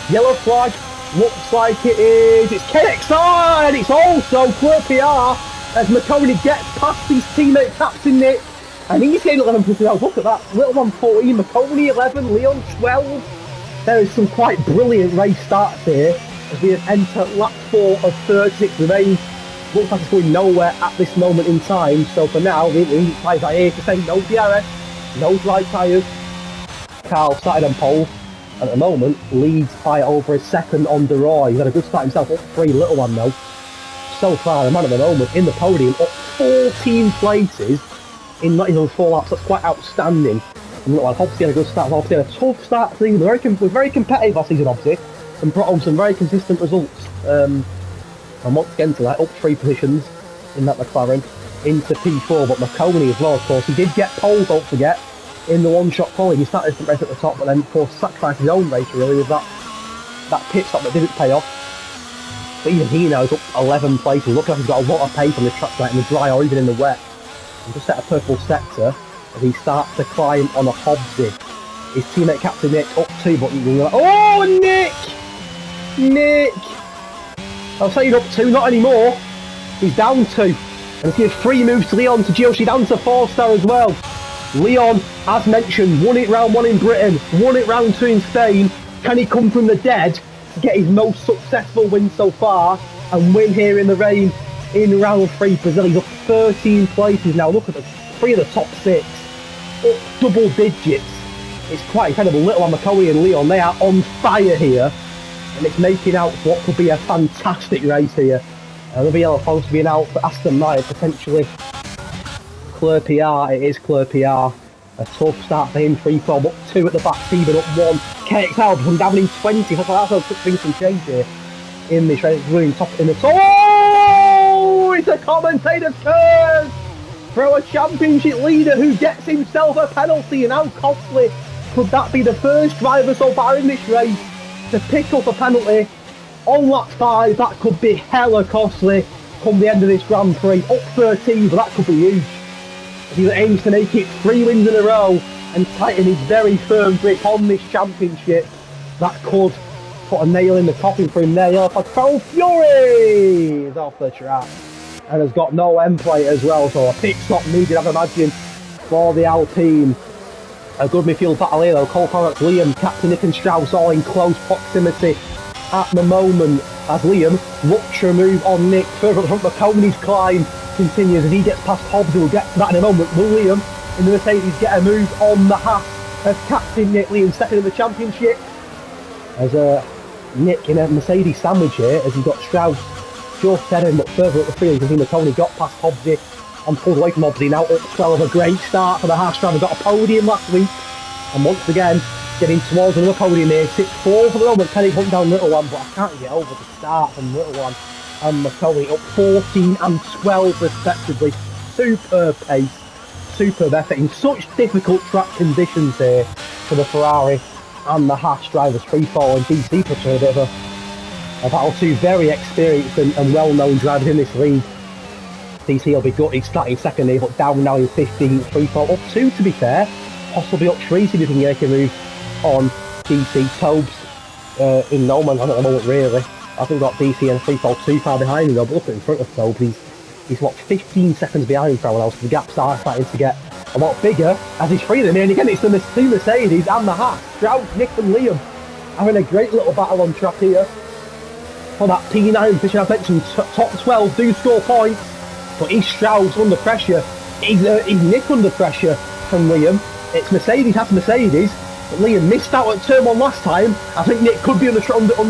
Yellow flag, looks like it is. It's KXI, and it's also Clear PR as McConey gets past his teammate Captain Nick, and he's getting 11 plus. Look at that, little one 14, McConey 11, Leon 12. There is some quite brilliant race starts here as we have entered lap 4 of 36 remains. Looks like it's going nowhere at this moment in time, so for now the tyres are here to say no DRS, no dry tyres. Carl started on pole, and at the moment leads by over a second on DeRoy. He's had a good start himself, up 3, little one though. So far the man at the moment in the podium, up 14 places in not even 4 laps. That's quite outstanding. And little one, Hobbs had a good start, Hobbs had a tough start to the season. We're very competitive last season, obviously, and brought home some very consistent results. And once again tonight, up 3 positions in that McLaren into P4, but McConey as well, of course. He did get pole, don't forget, in the one-shot quality. He started the race at the top, but then, of course, sacrificed his own race, really, with that pit stop that didn't pay off. But even he now is up 11 places. Looks like he's got a lot of pace on this track tonight in the dry or even in the wet. And just set a purple sector as he starts to climb on a Hobbsy. His teammate Captain Nick up 2, but oh, Nick! I'll say he's up 2, not anymore. He's down 2. And he has 3 moves to Leon, to Gio. She's down to 4-star as well. Leon, as mentioned, won it round 1 in Britain, won it round 2 in Spain. Can he come from the dead to get his most successful win so far and win here in the rain in round 3 Brazil? He's up 13 places now. Look at the 3 of the top 6. Up double digits. It's quite incredible. Little on McCoy and Leon, they are on fire here. And it's making out for what could be a fantastic race here. Another yellow flag to be out for Aston Martin, potentially. Clear PR, it is Clear PR. A tough start for him, 3-4, up 2 at the back, Steven up 1. KXL from down in 20, that's how quick things can change here in this race. Really top in the top. Oh! It's a commentator's curse for a championship leader who gets himself a penalty, and how costly could that be? The first driver so far in this race to pick up a penalty on lap 5. That could be hella costly come the end of this Grand Prix. Up 13, but that could be huge. He aims to make it 3 wins in a row and tighten his very firm grip on this championship. That could put a nail in the coffin for him there. Yellow flag. Carl Fury is off the track and has got no end plate as well, so a pit stop needed, I'd imagine, for the Alpine. A good midfield battle here though. Cole Conrad, Liam, Captain Nick and Strauss all in close proximity at the moment as Liam looks to move on Nick. Further up front, McConey's climb continues as he gets past Hobbs. We'll get to that in a moment. Will Liam in the Mercedes get a move on the Haas as Captain Nick? Liam second in the championship as Nick in a Mercedes sandwich here as he's got Strauss just ahead of him, but further up the field you can see McConey got past Hobbsy and pulled away from Hobbsy. Now up 12, a great start for the Haas driver. Got a podium last week and once again getting towards another podium here. 6-4 for the moment. Can he hunt down Little One, but I can't get over the start from Little One and McConey up 14 and 12 respectively. Superb pace, superb effort in such difficult track conditions here for the Ferrari and the Haas drivers. 3-4 and DC puts a bit of a battle. 2 very experienced and well-known drivers in this league. DC will be good. He's starting second here, but down now in 15th. 3-4 up 2 to be fair, possibly up 3 see if we can make a move on DC. Tobes in no man's land at the moment really. I think we've got DC and 3-4 too far behind him though, but look at in front of Tobes. He's what, 15 seconds behind for everyone else. The gaps are starting to get a lot bigger as he's free them here, and again it's the 2 Mercedes and the Haas. Strauss, Nick and Liam having a great little battle on track here for that P9 position. I've mentioned top 12 do score points, but is Strauss under pressure? Is Nick under pressure from Liam? It's Mercedes, has Mercedes, but Liam missed out at turn 1 last time. I think Nick could be under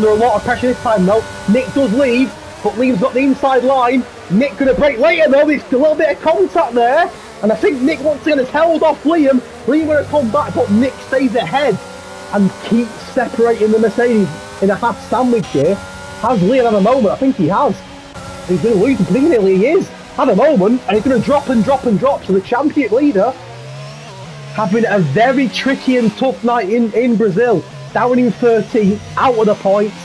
a lot of pressure this time though. Nick does lead, but Liam's got the inside line. Nick going to break later though, there's a little bit of contact there. And I think Nick once again has held off Liam. Liam going to come back, but Nick stays ahead and keeps separating the Mercedes in a half sandwich here. Has Liam had a moment? I think he has. He's going to lose, but he is. Had a moment, and he's going to drop and drop and drop. So the championship leader having a very tricky and tough night in Brazil. Down in 13th, out of the points,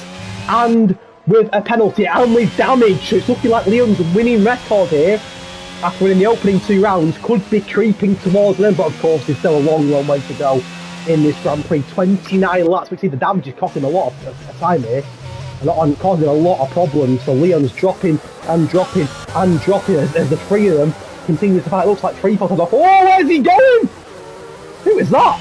and with a penalty and with damage. So it's looking like Liam's winning record here after winning the opening 2 rounds could be creeping towards them, but of course there's still a long way to go in this Grand Prix. 29 laps. We see the damage is costing him a lot of time here, and causing a lot of problems. So Leon's dropping and dropping and dropping as the 3 of them continue to fight. It looks like 3 photos off. Oh, where's he going? Who is that?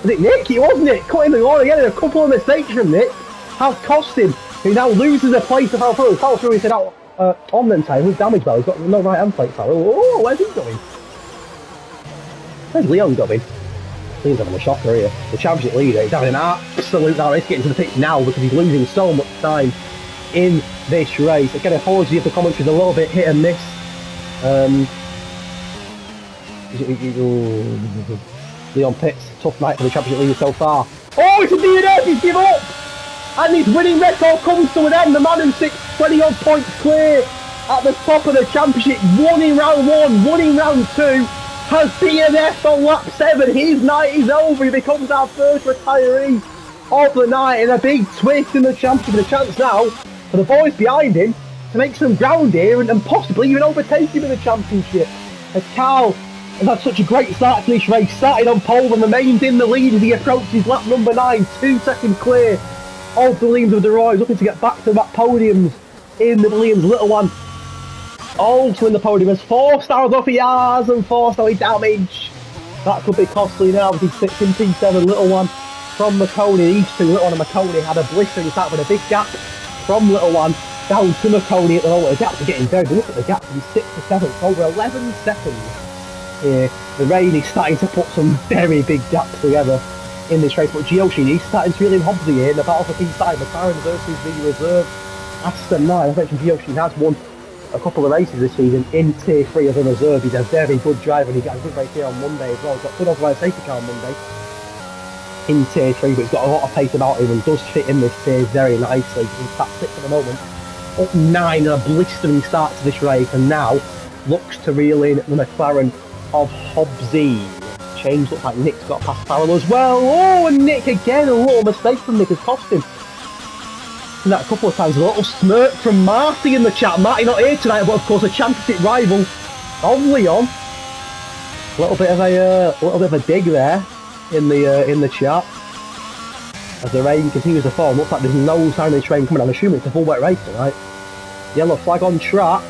Was it Nick? It was Nick. Cutting the line again, and a couple of mistakes from Nick have cost him. He now loses a place to Foul through. Foul through, he said out on them time with damage bell. He's got no right hand plate. Oh, where's he going? Where's Leon going? Leon's having a shocker here. The championship leader is having an absolute race getting to the pits now because he's losing so much time in this race. Again, apologies if the commentary's a little bit hit and miss. Leon Pitts, tough night for the championship leader so far. Oh, it's a DNF, he's give up! And his winning record comes to an end. The man who's 20 odd points clear at the top of the championship, won in round 1, won in round 2, has DNF'd on lap 7. His night is over, he becomes our first retiree of the night, and a big twist in the championship, and a chance now for the boys behind him to make some ground here and possibly even overtake him in the championship. As Carl has had such a great start to this race, started on pole and remains in the lead as he approaches lap number 9, 2 seconds clear of the Williams of the Roy, looking to get back to back podiums in the Williams. Little one also in the podium as 4 stars off he has and 4 star damage. That could be costly now as he sits in P7. Little one from Maconi, these 2, Little one and Maconi, had a blistering start with a big gap from Little one down to Maconi at the moment. The gaps are getting very good. Look at the gap, he's 6th to 7th, over 11 seconds here. The rain is starting to put some very big gaps together in this race, but Gioshin, he's starting to really Hobbsy here in the battle for P5. McLaren versus the reserve Aston Martin. I mentioned Gioshin has won a couple of races this season in Tier 3 as a reserve. He's a very good driver and he got a good race here on Monday as well. He's got good authorised safety car on Monday in Tier 3, but he's got a lot of pace about him and does fit in this tier very nicely. He's top 6 at the moment, up 9 and a blistering start to this race, and now looks to reel in the McLaren of Hobbsy. Change, looks like Nick's got past Farrell as well. Oh, and Nick again, a little mistake from Nick has cost him. And that a couple of times, a little smirk from Marty in the chat. Marty not here tonight, but of course a championship rival of Leon. A little bit of a dig there in the chat as the rain continues to fall. Looks like there's no sign of this rain coming. I'm assuming it's a full wet race tonight. Yellow flag on track.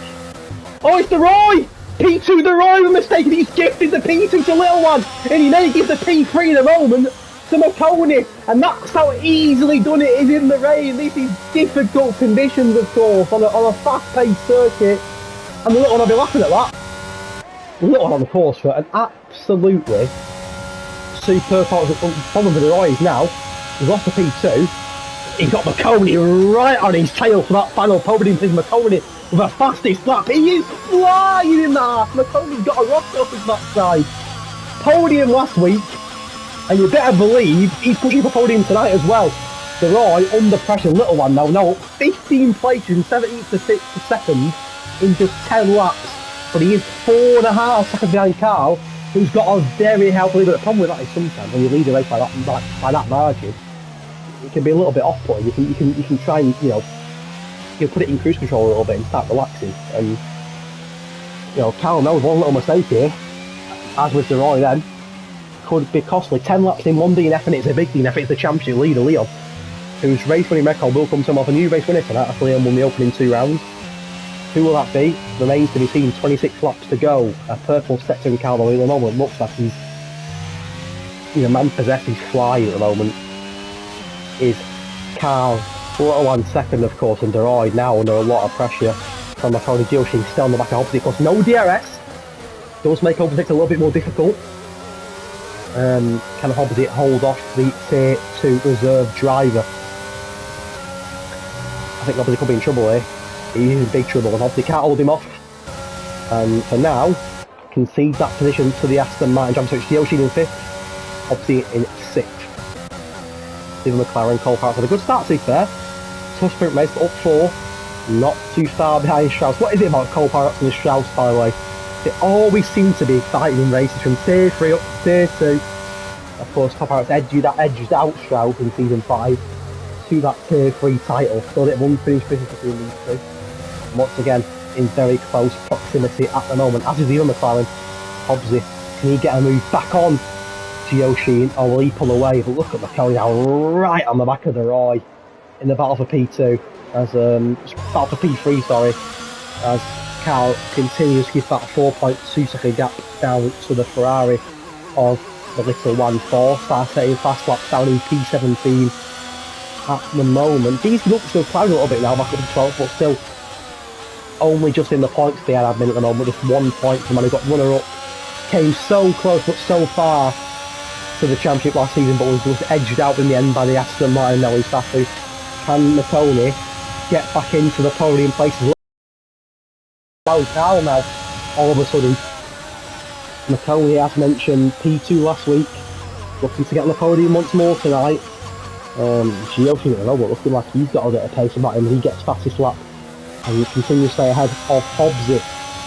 Oh, it's the Roy! P2 the Roy with mistake, and he's gifted the P2 to Little One, and he may give the P3 in a moment to Maconi, and that's how easily done it is in the rain. This is difficult conditions, of course, on a fast-paced circuit, and the Little One will be laughing at that. The Little One on the course for an absolutely superb problem for the Roys now. He's lost the P2. He's got Maconi right on his tail for that final podium. Maconi with a fastest lap. He is flying in the half. Maconi's got a rocket up his backside. Podium last week, and you better believe he's pushing for podium tonight as well. The Roy under pressure. Little One now 15 places and 17th to 6th to 2nd in just 10 laps. But he is 4.5 seconds behind Carl, who's got a very healthy lead. But the problem with that is sometimes when you lead a race by that margin, it can be a little bit off-putting. You can try and, you can put it in cruise control a little bit and start relaxing. And, Carl knows one little mistake here, as with the Roy then, could be costly. 10 laps in one DNF, and it's a big DNF. It's the championship leader, Leon, whose race winning record will come to him off a new race winner tonight after Leon won the opening 2 rounds. Who will that be? Remains to be seen. 26 laps to go. A purple Stetson car, though, at the moment looks like he's a man possessed. He's flying at the moment. Is Carl. Little One second, of course, and Deroy now under a lot of pressure from Maconi. Gioshin still on the back of Hobbsy. Of course, no DRS. Does make overtakes a little bit more difficult. Can Hobbsy hold off the Tier 2 reserve driver? I think Hobbsy could be in trouble here. he's in big trouble, and obviously can't hold him off. And for now, concedes that position to the Aston Martin champion, so it's Gio Sheed in 5th, obviously in 6th. Stephen McLaren, Cole Parks had a good start to be fair. Tough sprint race, but up 4, not too far behind Strauss. What is it about Cole Parks and Strauss, by the way? They always seem to be exciting in races from tier 3 up to tier 2. Of course, Cole Parks edged out Strauss in season 5 to that tier 3 title. So that unfinished business between these two. And once again, in very close proximity at the moment, as is the other McLaren. Obviously, can he get a move back on Gio Sheed, or will he pull away? But look at McCoy now, right on the back of the Roy in the battle for P2, as battle for P3, sorry, as Carl continues to give that 4.2 second gap down to the Ferrari of the little one. 4-star setting fast laps down in P17 at the moment. These looks still climbing a little bit now, back up to 12th, but still only just in the points for the admin at the moment, just 1 point from when he got runner up. Came so close but so far to the championship last season, but was just edged out in the end by the Aston Martin Nelly Stafford. Can McConey get back into the podium places? Carl now, all of a sudden. McConey, as mentioned, P2 last week, looking to get on the podium once more tonight. Gio Sheed, I don't know, but looking like he's got a bit of pace about him. He gets fastest lap and he continues to stay ahead of Hobbsy.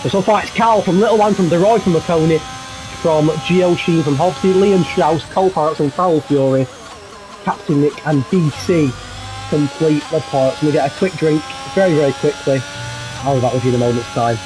So far it's Carl from Little One, from DeRoy, from McConey, from Gio Sheed, from Hobbsy, Liam Strauss, Cole Parks and Foul Fury, Captain Nick and BC complete the parts. And we get a quick drink very, very quickly. I'll be back with you in a moment's time.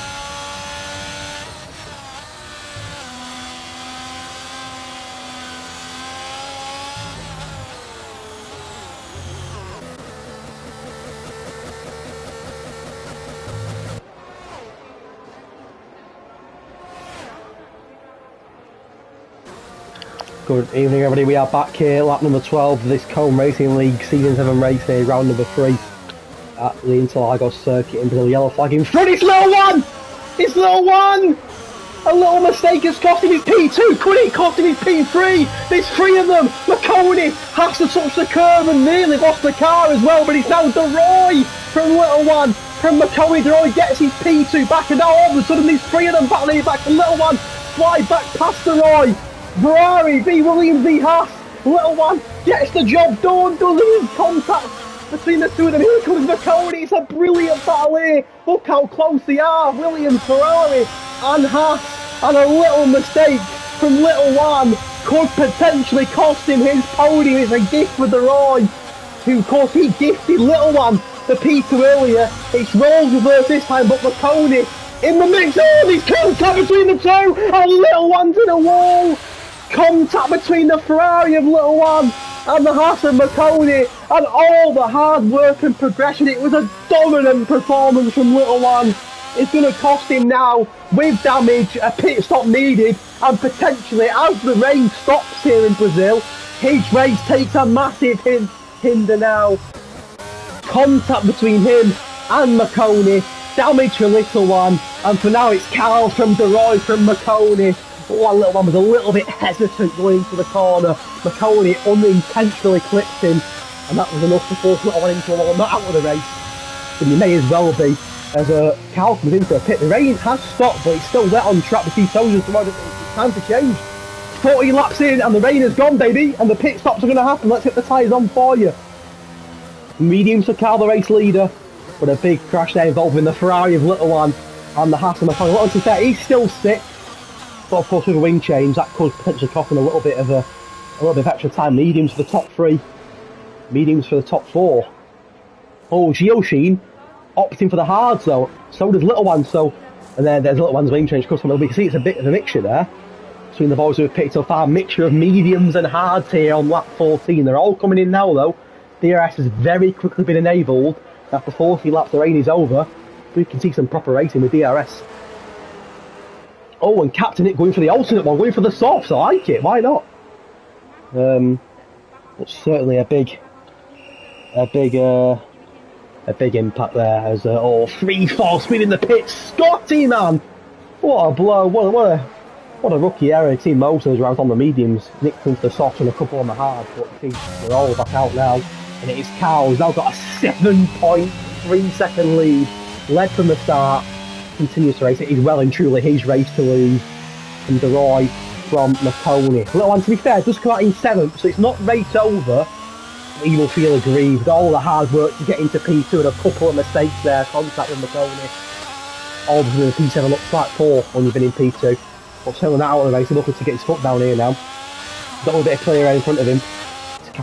Good evening everybody, we are back here, lap number 12 of this Cone Racing League Season 7 race here, round number 3 at the Interlagos circuit in Brazil. Yellow flag in front, it's Little One! It's Little One! A little mistake has cost him his P2, could it cost him his P3? There's 3 of them! McConey has to touch the curb and nearly lost the car as well, but it's now DeRoy from Little One. From McConey, DeRoy gets his P2 back, and now all of a sudden there's 3 of them battling back to Little One. Fly back past DeRoy. Ferrari v Williams v Haas. Little One gets the job done, doesn't he? Contact between the two of them. Here comes McConey. It's a brilliant battle here. Look how close they are. Williams, Ferrari and Haas. And a little mistake from Little One could potentially cost him his podium. It's a gift for DeRoy, who of course he gifted Little One the P2 earlier. It's roles reversed this time, but McConey in the mix. Oh, there's contact between the two, and Little One's in a wall. Contact between the Ferrari of Little One and the Haas of McConey, and all the hard work and progression. It was a dominant performance from Little One. It's going to cost him now, with damage, a pit stop needed, and potentially, as the rain stops here in Brazil, his race takes a massive hinder now. Contact between him and McConey, damage for Little One, and for now it's Carl from DeRoy from McConey. Oh, Little One was a little bit hesitant going into the corner. McConey unintentionally clipped him, and that was enough to force Little One into a wall, not out of the race. And he may as well be, as Carl comes into a pit. The rain has stopped, but it's still wet on track. We see soldiers tomorrow. It's time to change. 40 laps in, and the rain has gone, baby, and the pit stops are going to happen. Let's get the tyres on for you. Mediums for Carl, the race leader, but a big crash there involving the Ferrari of Little One and the Haas of McConey. Little to say, he's still sick. But of course, with a wing change, that could potentially cost him a little bit of extra time. Mediums for the top 3, mediums for the top 4. Oh, Gio Sheed opting for the hards though. So does Little One. So, and then there's Little One's wing change customer. We can see it's a bit of a mixture there between the boys who have picked so far. Mixture of mediums and hards here on lap 14. They're all coming in now though. DRS has very quickly been enabled. After 40 laps, the rain is over. We can see some proper racing with DRS. Oh, and Captain Nick going for the alternate one, going for the softs. I like it. Why not? But certainly a big impact there. As 3-4 speed in the pit. Scotty, man, what a blow! What a rookie error. You've seen most of those rounds on the mediums. Nick comes to the softs and a couple on the hards. But see, they're all back out now, and it is Carl. He's now got a 7.3 second lead led from the start, continues to race it. He's well and truly his race to lose from DeRoy, from Marconi. Little one, to be fair, does come out in 7th, so it's not race over. He will feel aggrieved. All the hard work to get into P2 and a couple of mistakes there, contact with Marconi. Obviously the P7 looks like poor when you've been in P2. But selling that out of the race, he's looking to get his foot down here now. Got a little bit of clear air in front of him.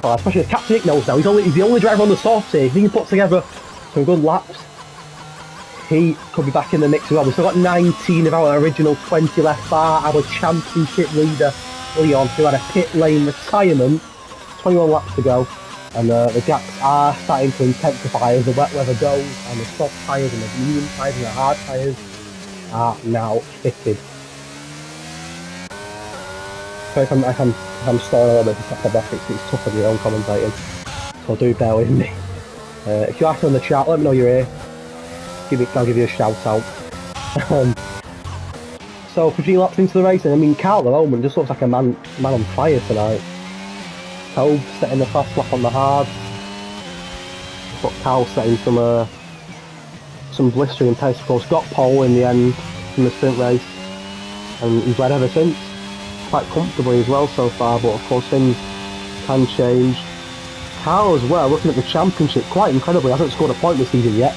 Especially as Captain Nick knows now, he's the only driver on the soft here. If he can put together some good laps, he could be back in the mix as well. We've still got 19 of our original 20 left bar our championship leader, Leon, who had a pit lane retirement. 21 laps to go, and the gaps are starting to intensify as the wet weather goes, and the soft tyres and the medium tyres and the hard tyres are now fitted. So if I'm stalling a little bit to stop the back, it's tough on your own commentating, so do bear with me. If you are still in the chat, let me know you're here. I'll give you a shout out. So 15 laps into the race, and I mean Carl at the moment just looks like a man on fire tonight. Cove setting the fast lap on the hard. But Carl setting some blistering pace. Of course, got pole in the end in the sprint race, and he's led ever since. Quite comfortably as well so far, but of course things can change. Carl as well, looking at the championship, quite incredibly, hasn't scored a point this season yet.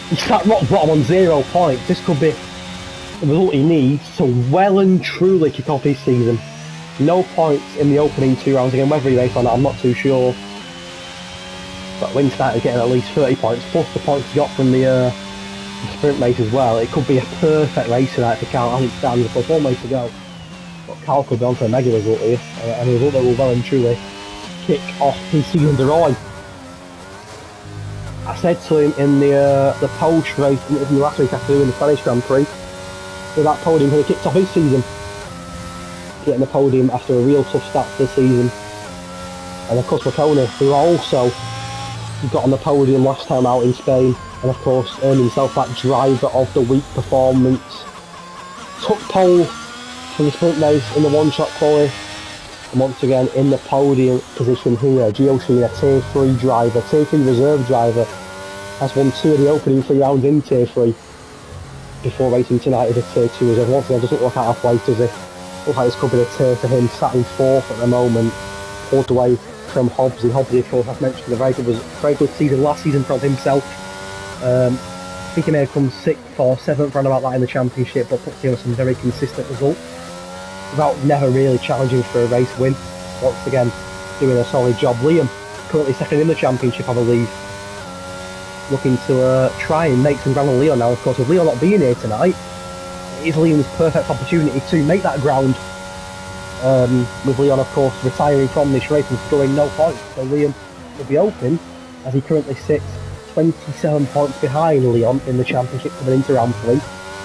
He's sat rock bottom on 0 points. This could be the result he needs to well and truly kick off his season. No points in the opening 2 rounds again, whether he race or not, I'm not too sure. But when he started getting at least 30 points, plus the points he got from the sprint race as well, it could be a perfect race tonight for Carl as it stands. Of course, 1 way to go. But Carl could be on to a mega result here, and a result that will well and truly kick off his season DeRoy. I said to him in the post race interview last week after doing the Spanish Grand Prix, with that podium, he kicked off his season. Getting the podium after a real tough start to the season. And of course Marconi, who also got on the podium last time out in Spain, and of course earned himself that driver of the week performance. Took pole from the sprint race in the one-shot quali, and once again in the podium position here. Gio Sheen, a tier 3 driver, tier 3 reserve driver, has won 2 of the opening 3 rounds in tier 3 before racing tonight as a tier 2 reserve. Once again, doesn't look out halfway, does it? Looks like this could be the tier for him, sat in 4th at the moment, pulled away from Hobbsy. Hobbsy, of course, as mentioned, was a very good season last season from himself. I think he may have come 6th or 7th, round about that in the championship, but put together some very consistent results without never really challenging for a race win. Once again, doing a solid job. Liam, currently 2nd in the championship, I believe, looking to try and make some ground on Leon now. Of course, with Leon not being here tonight, it is Liam's perfect opportunity to make that ground, with Leon of course retiring from this race and scoring no points. So Liam will be open as he currently sits 27 points behind Leon in the championship coming into round 3.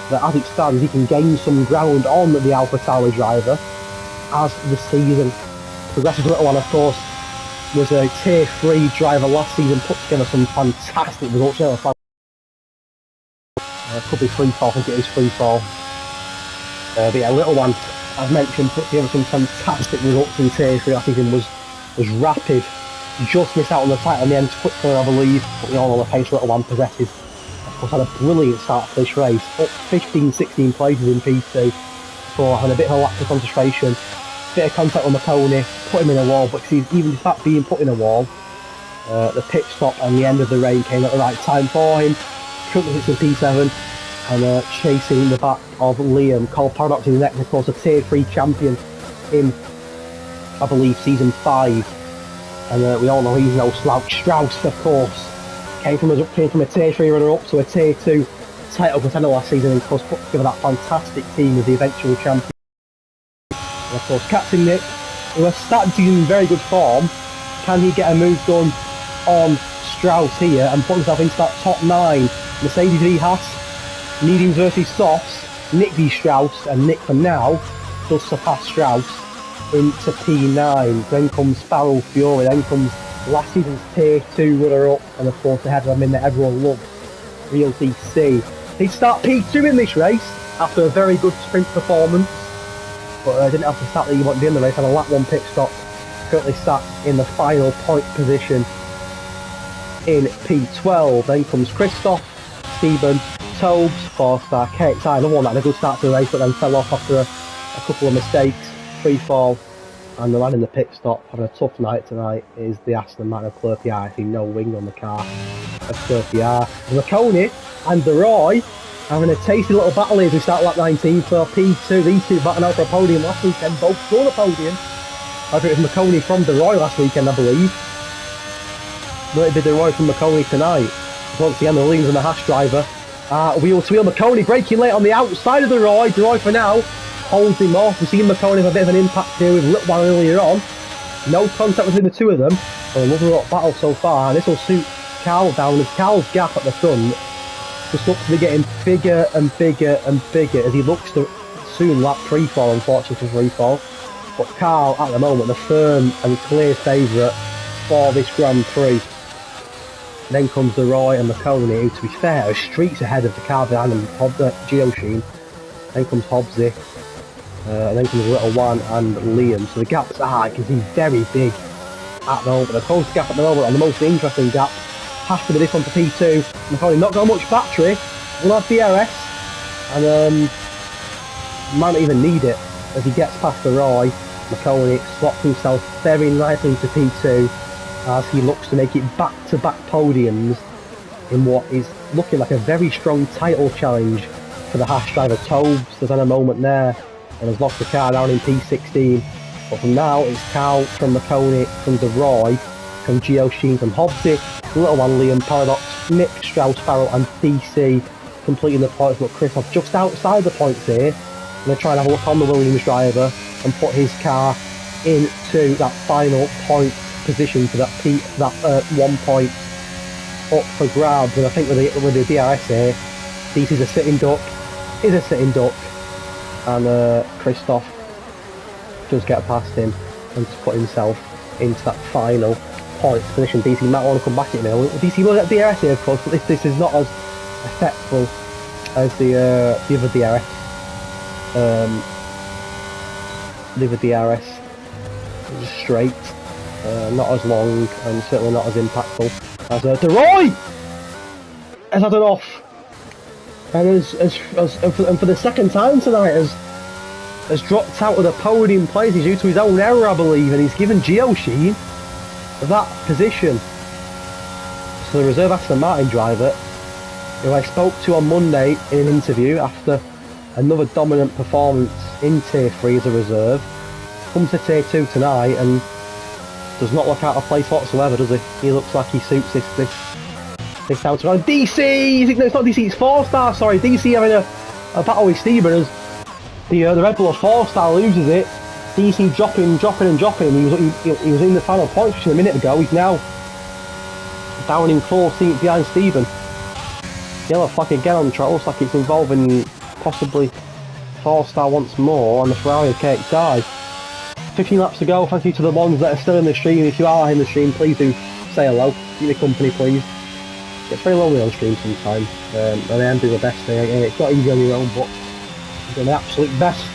But as it stands, he can gain some ground on the AlphaTauri driver as the season progresses. Little one, of course, was a tier 3 driver last season, put together some fantastic results. Could be free fall, I think it is free fall. But yeah, Little One, as mentioned, put together some fantastic results in tier 3 last season, was rapid. Just missed out on the title in the end, quickly I believe, but we all know the pace Little One possesses. Of course, had a brilliant start to this race, up 15-16 places in P2 before having a bit of a lack of concentration, bit of contact with Marconi, put him in a wall, but even despite being put in a wall, the pit stop and the end of the rain came at the right time for him. Currently sits in P7 and chasing the back of Liam. Cole Paradox is next, of course, a tier 3 champion in, I believe, season 5, and we all know he's no slouch. Strauss, of course, came from a tier 3 runner up to a tier 2 title contender last season, and of course put together that fantastic team as the eventual champion. And of course Captain Nick, who has started the season in very good form. Can he get a move done on Strauss here and put himself into that top 9? Mercedes v Haas, mediums versus softs, Nick v Strauss, and Nick for now does surpass Strauss into P9. Then comes Sparrow Fury, then comes last season's tier 2 runner-up, and of course ahead of him that everyone loved, Real DC. He'd start P2 in this race after a very good sprint performance, but didn't have to start that he wanted to be in the race, had a lap 1 pit stop, currently sat in the final point position in P12. Then comes Christoph, Stephen, Tobes, 4-star. KXI, another one that had a good start to the race, but then fell off after a couple of mistakes, free fall. And the man in the pit stop having a tough night tonight is the Aston Martin of Clerpy. I see no wing on the car of Clerpy. The Coney and the Roy having a tasty little battle here as we start lap 19 for P2. These two batting out for a podium last weekend, both scored a podium. I think it was McConey from De Roy last weekend, I believe. But it'd be De Roy from McConey tonight. Once again, the Williams and the Haas driver. Wheel to wheel, McConey breaking late on the outside of De Roy. De Roy for now holds him off. We've seen McConey have a bit of an impact here with Little One earlier on. No contact between the two of them. A lovely little battle so far, and this will suit Carl down as Carl's gap at the front just looks to be getting bigger and bigger and bigger as he looks to soon lap free fall, unfortunately for free fall. But Carl at the moment the firm and clear favourite for this Grand Prix. Then comes the Roy and McConey, who to be fair are streets ahead of the car behind them, Geo Sheen. Then comes Hobbsy. And then comes Little One and Liam. So the gaps are, you can see, very big at the moment. The closest gap at the moment, and the most interesting gap, has to be this one for P2. McConey not got much battery, will have DRS, and might not even need it as he gets past the Roy. McConey slots himself very nicely into P2 as he looks to make it back-to-back podiums in what is looking like a very strong title challenge for the Haas driver. Tobes has had a moment there and has lost the car down in P16. But from now, it's Carl from McConey, from De Roy, from Geo Sheen, from Hobbsy, Little One, Liam, Paradox, Nick, Strauss, Farrell and DC completing the points. But Chris off just outside the points here. I'm going to try and have a look on the Williams driver and put his car into that final point position for that 1 point up for grabs. And I think with the DRS here, DC's a sitting duck, and Christoph does get past him and to put himself into that final point position. DC might want to come back at him. DC will get DRS here, of course, but this is not as effectful as the other DRS. The other DRS is straight, not as long, and certainly not as impactful as De Roy has had it off, and for the second time tonight has dropped out of the podium place due to his own error, I believe, and he's given Geo Sheen that position. So the reserve Aston Martin driver, who I spoke to on Monday in an interview after another dominant performance in Tier 3 as a reserve, comes to Tier 2 tonight and does not look out of place whatsoever, does he? He looks like he suits this out to DC! No, it's not DC, it's 4-star, sorry. DC having a battle with Steven as the Red Bull 4-star loses it. DC dropping. He was in the final point position a minute ago. He's now down in 14th behind Steven. Yellow flag again on the track. Looks like it's involving possibly 4-star once more on the Ferrari of KXI. 15 laps to go. Thank you to the ones that are still in the stream. If you are in the stream, please do say hello. Keep me company, please. It's very lonely on stream sometimes, and I am doing the best thing. It's not easy on your own, but I'm doing the absolute best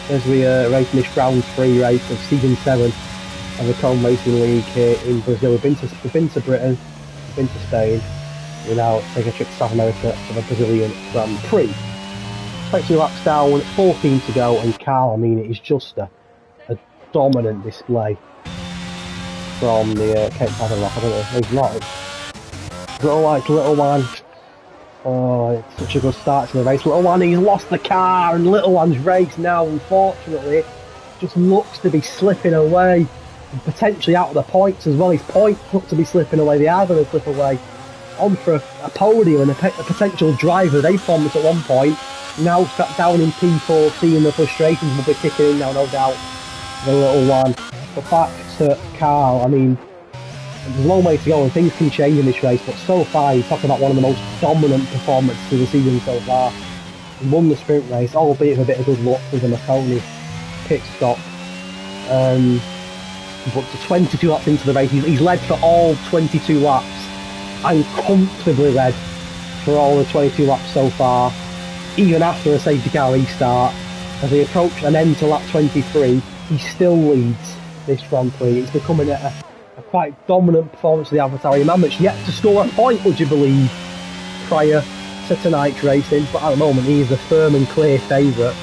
as we race in this Grand Prix race of Season 7 of the Cone Racing League here in Brazil. We've been to Britain, we've been to Spain. We're now taking a trip to South America for the Brazilian Grand Prix. 22 laps down, 14 to go, and Carl, I mean, it is just a dominant display from the Cape Town Rock. I don't know, he's not. Little One. Oh, it's such a good start to the race. Little One, he's lost the car, and Little One's race now, unfortunately, just looks to be slipping away, and potentially out of the points as well. His points look to be slipping away. They are going to slip away on for a podium and a potential driver. They promised at one point. Now stuck down in P14, and the frustrations will be kicking in now, no doubt. The Little One. But back to Carl, I mean, there's a long way to go and things can change in this race, but so far he's talking about one of the most dominant performances of the season so far. He won the sprint race, albeit with a bit of good luck with the McConey pit stop. But to 22 laps into the race, he's led for all 22 laps, and comfortably led for all the 22 laps so far, even after a safety car restart. As they approach an end to lap 23, he still leads this Grand Prix. It's becoming a quite dominant performance of the AlphaTauri man that's yet to score a point, would you believe, prior to better tonight's racing, but at the moment he is the firm and clear favourite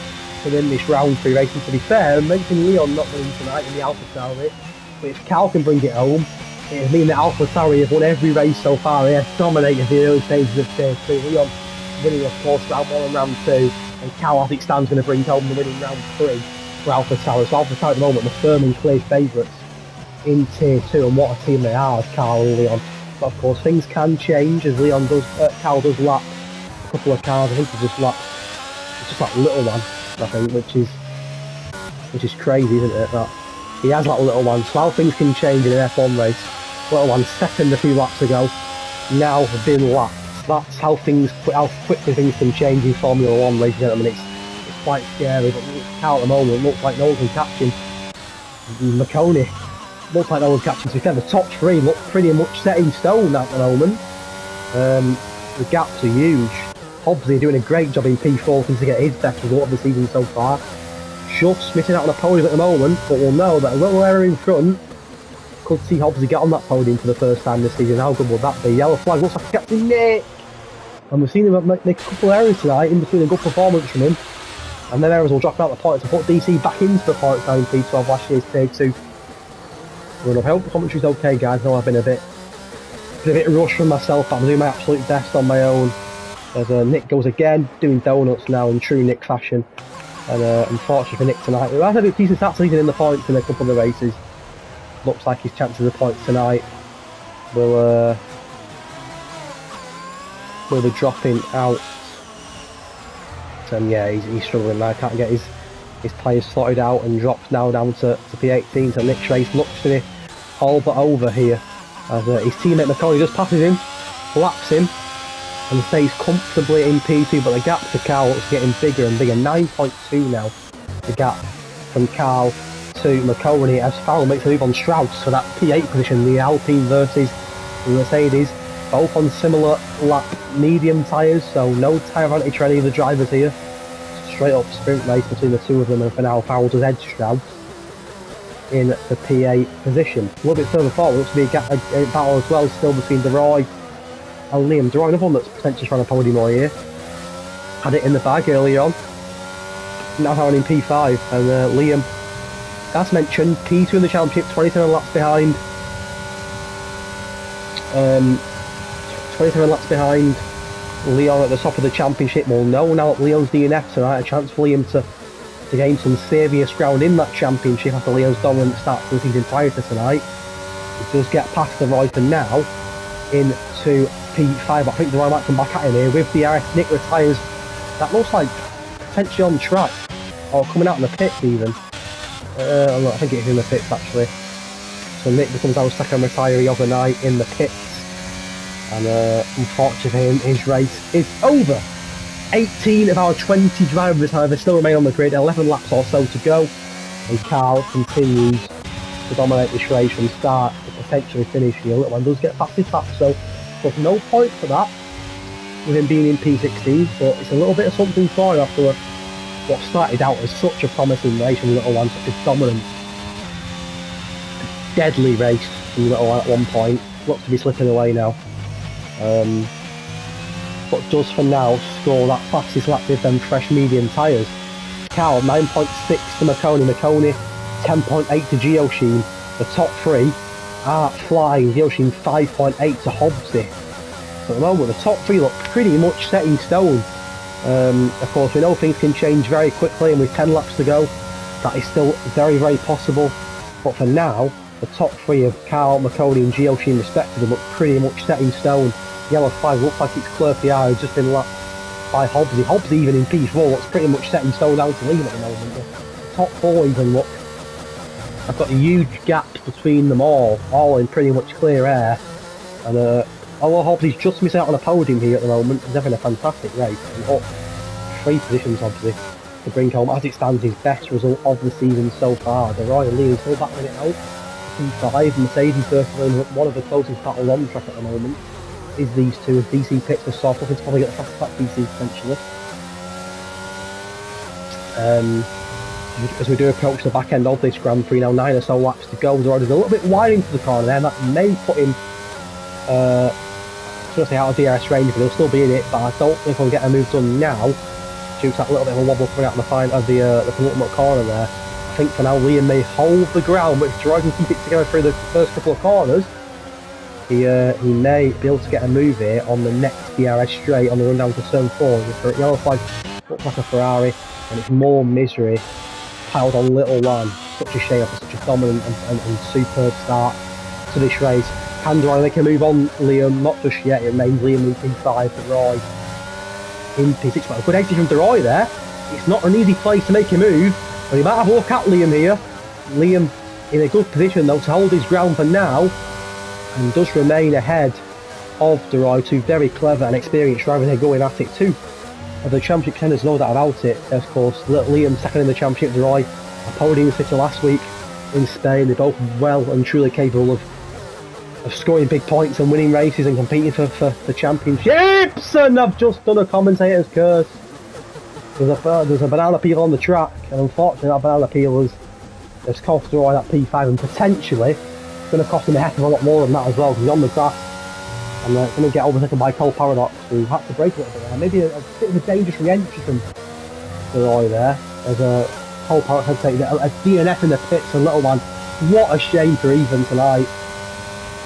to win this round 3 racing. To be fair, I mentioned Leon not winning tonight in the Alpha Tauri, but if Cal can bring it home, it would mean that Alpha Tauri have won every race so far. They have dominated the early stages of Tier 2. Leon winning, of course, round 1 and round 2, and Cal, as it stands, going to bring home the winning round 3 for Alpha Tauri. So Alpha Tauri at the moment, the firm and clear favourites in Tier 2, and what a team they are, Cal and Leon. But of course, things can change as Cal does lap a couple of cars. I think he just lapped that little one, I think, which is crazy, isn't it? That he has that little one. So how things can change in an F1 race. Little one second a few laps ago, now been lapped. That's how quickly things can change in Formula 1, ladies and gentlemen. It's quite scary, but Cal at the moment looks like no one can catch him. McConey looks like no one catching. To be fair, the top 3 look pretty much set in stone at the moment. The gaps are huge. Hobbs doing a great job in P4 to get his best result of the season so far. Just missing out on a podium at the moment, but we'll know that a little error in front could see Hobbs get on that podium for the first time this season. How good would that be? Yellow flag looks like Captain Nick, and we've seen him make a couple of errors tonight in between a good performance from him, and then errors will drop out the points to put DC back into the points now in P12 last year's Tier 2. I hope the commentary's okay, guys. I know I've been a bit rushed from myself, but I'm doing my absolute best on my own. As Nick goes again, doing donuts now in true Nick fashion. And unfortunately for Nick tonight, who has had a decent start leading in the points in a couple of the races, looks like his chances of points tonight will be dropping out. And yeah, he's struggling now. Can't get his tyres sorted out and drops now down to P18. So Nick's race looks to be all but over here, as his teammate McConaughey just passes him, laps him, and stays comfortably in P2, but the gap to Carl is getting bigger and bigger. 9.2 now, the gap from Carl to McConaughey, as Farrell makes a move on Strauss for that P8 position. The Alpine versus the Mercedes, both on similar lap medium tyres, so no tyre advantage for any of the drivers here. Straight up sprint race between the two of them, and for now Farrell does edge Strauss in the P8 position. A little bit further forward, looks to be a battle as well, still between DeRoy and Liam. DeRoy, another one that's potentially trying to podium all year. Had it in the bag earlier on. Now having in P5, and Liam, as mentioned, P2 in the championship, 27 laps behind. 27 laps behind Leon at the top of the championship. We'll know now that Leon's DNF tonight, a chance for Liam to gain some serious ground in that championship after Leon's dominant start to the season prior to tonight. He does get past DeRoy for now into P5, but I think DeRoy might come back at him here with the RS Nick retires. That looks like potentially on track, or coming out in the pits even. I think it's in the pits actually. So Nick becomes our second retiree of the night in the pits. And unfortunately for him, his race is over. 18 of our 20 drivers, however, still remain on the grid. 11 laps or so to go. And Carl continues to dominate this race from start to potentially finish here. Little one does get past his lap, so there's no point for that with him being in P16, but it's a little bit of something for him after what started out as such a promising race from Little One, such a dominant, deadly race from Little One at one point. Looks to be slipping away now. But does for now score that fastest lap with them fresh medium tyres. Cal 9.6 to McConaughey, 10.8 to Geosheen. The top 3 are flying. Geosheen 5.8 to Hobbsy. At the moment the top 3 look pretty much set in stone. Of course we know things can change very quickly, and with 10 laps to go that is still very, very possible. But for now the top 3 of Carl, McConaughey and Geosheen respectively look pretty much set in stone. Yellow flag looks like it's Claire Pierre who's just been lapped by Hobbsy. Hobbsy even in P4 looks pretty much set in stone down to Liam at the moment. The top 4 even look, I've got a huge gap between them all in pretty much clear air. And although Hobbsy's just missing out on a podium here at the moment, he's having a fantastic race and up 3 positions Hobbsy to bring home, as it stands, his best result of the season so far. DeRoy and Lee still battling it out. P5, Mercedes versus one of the closest battles on track at the moment is these two. As DC picks the soft, looking to probably get the fastest lap DC potentially. As we do approach the back end of this Grand Prix now, 9 or so laps to go. DeRoy is a little bit wide into the corner there, and that may put him going to say out of DRS range, but he'll still be in it. But I don't think he'll get a move done now, due to that little bit of a wobble coming out of the penultimate corner there. I think for now Liam may hold the ground, but if Droid can keep it together through the first couple of corners, he may be able to get a move here on the next DRS straight on the run down to turn 4. The yellow flag looks like a Ferrari, and it's more misery piled on little one. Such a shame for such a dominant and superb start to this race. Can Droid make a move on Liam? Not just yet, it remains Liam in P5 for Roy in P6. But a good exit from Roy there. It's not an easy place to make a move, but he might have a look at Liam here. Liam in a good position though to hold his ground for now, and does remain ahead of Roy. Two very clever and experienced drivers here going at it. Two of the championship contenders, no doubt about it. Of course, Liam second in the championship, Roy a podium city last week in Spain. They're both well and truly capable of scoring big points and winning races and competing for the championships. And I've just done a commentator's curse. There's a banana peel on the track, and unfortunately that banana peel has cost Roy that P5, and potentially it's going to cost him a heck of a lot more than that as well, because he's on the grass and going to get overtaken by Cole Paradox, who had to brake a little bit there. Maybe a bit of a dangerous re-entry from Roy there, as Cole Paradox had taken a DNF in the pits, and little man, what a shame for Even tonight.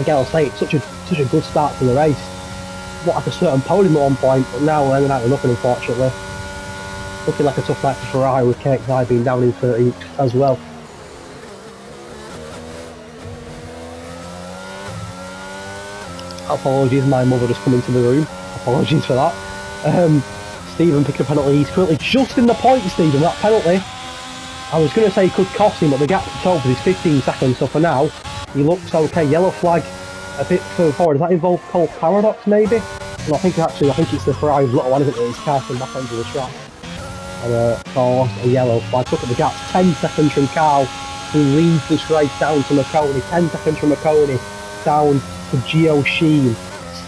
Again, I'll say it's such a good start to the race. What like a certain podium at one point, but now we're out with nothing, unfortunately. Looking like a tough night for Ferrari, with KXI being down in 30 as well. Apologies, my mother just come into the room. Apologies for that. Stephen picked a penalty. He's currently just in the point, Stephen. That penalty, I was going to say could cost him, but the gap to top is 15 seconds. So for now, he looks okay. Yellow flag a bit further forward. Does that involve Cole Paradox maybe? And I think it's the Ferrari's little one, isn't it? He's casting back onto the track. And of course, a yellow flag. Look at the gap. 10 seconds from Carl, who leads this race down to Marconi. 10 seconds from Marconi down to Gio Sheen.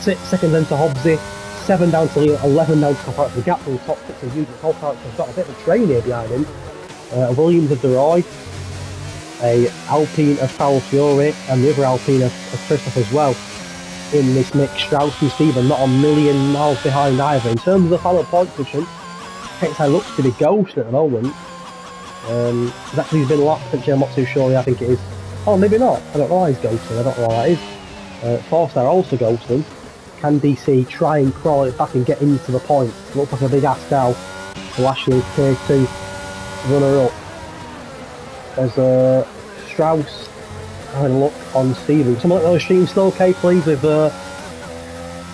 6 seconds then to Hobbsy. 7 down to Leo. 11 down to Cole Paradox. The gap from the top 6 is huge. Cole Paradox has got a bit of a train here behind him. Williams of DeRoy. A Alpine of Foul Fury, and the other Alpine of Christoph as well in this mix. Strauss and Stephen not a million miles behind either. In terms of the final point position, KXI looks to be ghosting at the moment. He's actually been locked, potentially. I'm not too sure. I think it is. Oh, maybe not. I don't know why he's ghosting. I don't know why that is. 4-star also ghosting. Can DC try and crawl it back and get into the point? It looks like a big ask now to Ashley K2 runner up. There's Strauss having a look on Stephen. Someone like those streams still okay, please, with the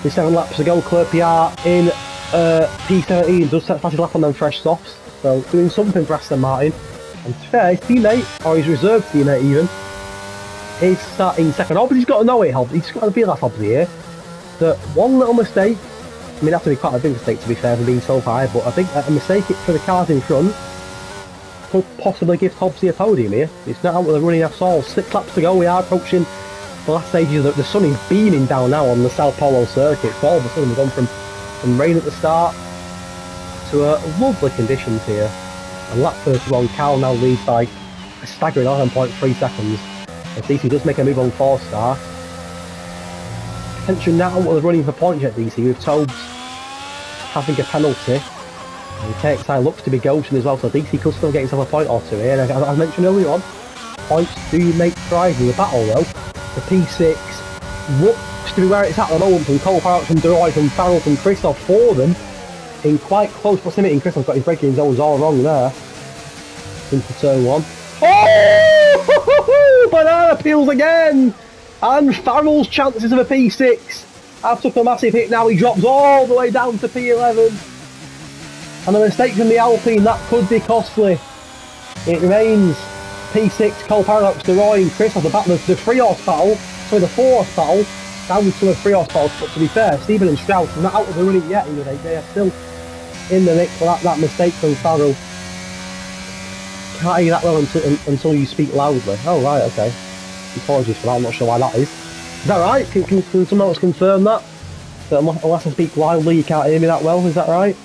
7 laps to go. Claire PR in P17 does set fastest lap on them fresh softs, so doing something for Aston Martin. And to be fair, his teammate, or his reserve teammate even, is starting second. Obviously he's got to know it, Hobbs. He's got to feel that Hobbs here. That one little mistake, I mean, that's to be quite a big mistake to be fair for being so high, but I think a mistake for the cars in front could possibly give Hobbsy a podium here. It's not out with the running at all. 6 laps to go. We are approaching the last stages. The sun is beaming down now on the Sao Paulo circuit. So all of a sudden we've gone from rain at the start to lovely conditions here. And lap 31, Carl now leads by a staggering 11.3 seconds. If DC does make a move on 4-star, potentially not out with the running for points yet, DC, with Tobes having a penalty. And KXI looks to be ghosting as well, so DC could still get himself a point or two here. And as I mentioned earlier on, points do make strides in the battle though. The P6 looks to be where it's at the moment, from Cole Paradox, from DeRoy, from Farrell, from Christoph, for them in quite close proximity. And Christoph's got his braking zones all wrong there. Into turn 1. Oh! Banana peels again! And Farrell's chances of a P6 have took a massive hit now. He drops all the way down to P11. And a mistake from the Alpine, that could be costly. It remains P6, Cole Paradox, DeRoy and Chris off the back of the 3-horse battle, sorry, the 4-horse battle, down to a 3-horse battle. But to be fair, Stephen and Strauss are not out of the running yet, either. They are still in the mix for that mistake from Farrell. Can't hear that well until you speak loudly. Oh, right, okay. Apologies for that, I'm not sure why that is. Is that right? Can someone else confirm that? That unless I speak loudly, you can't hear me that well, is that right?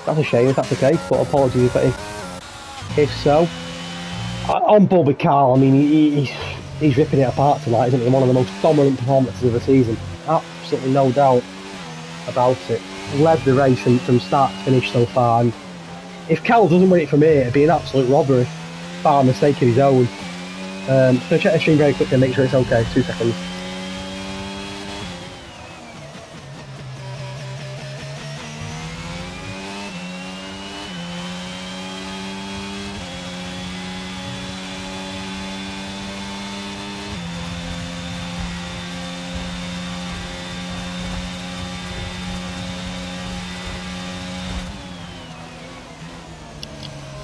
That's a shame if that's the case, but apologies if so. On board with Carl, I mean, he's ripping it apart tonight, isn't he? One of the most dominant performances of the season. absolutely no doubt about it. Led the race from start to finish so far, and if Cal doesn't win it from here, it'd be an absolute robbery, far mistake of his own. Just gonna check the stream very quickly and make sure it's okay. 2 seconds.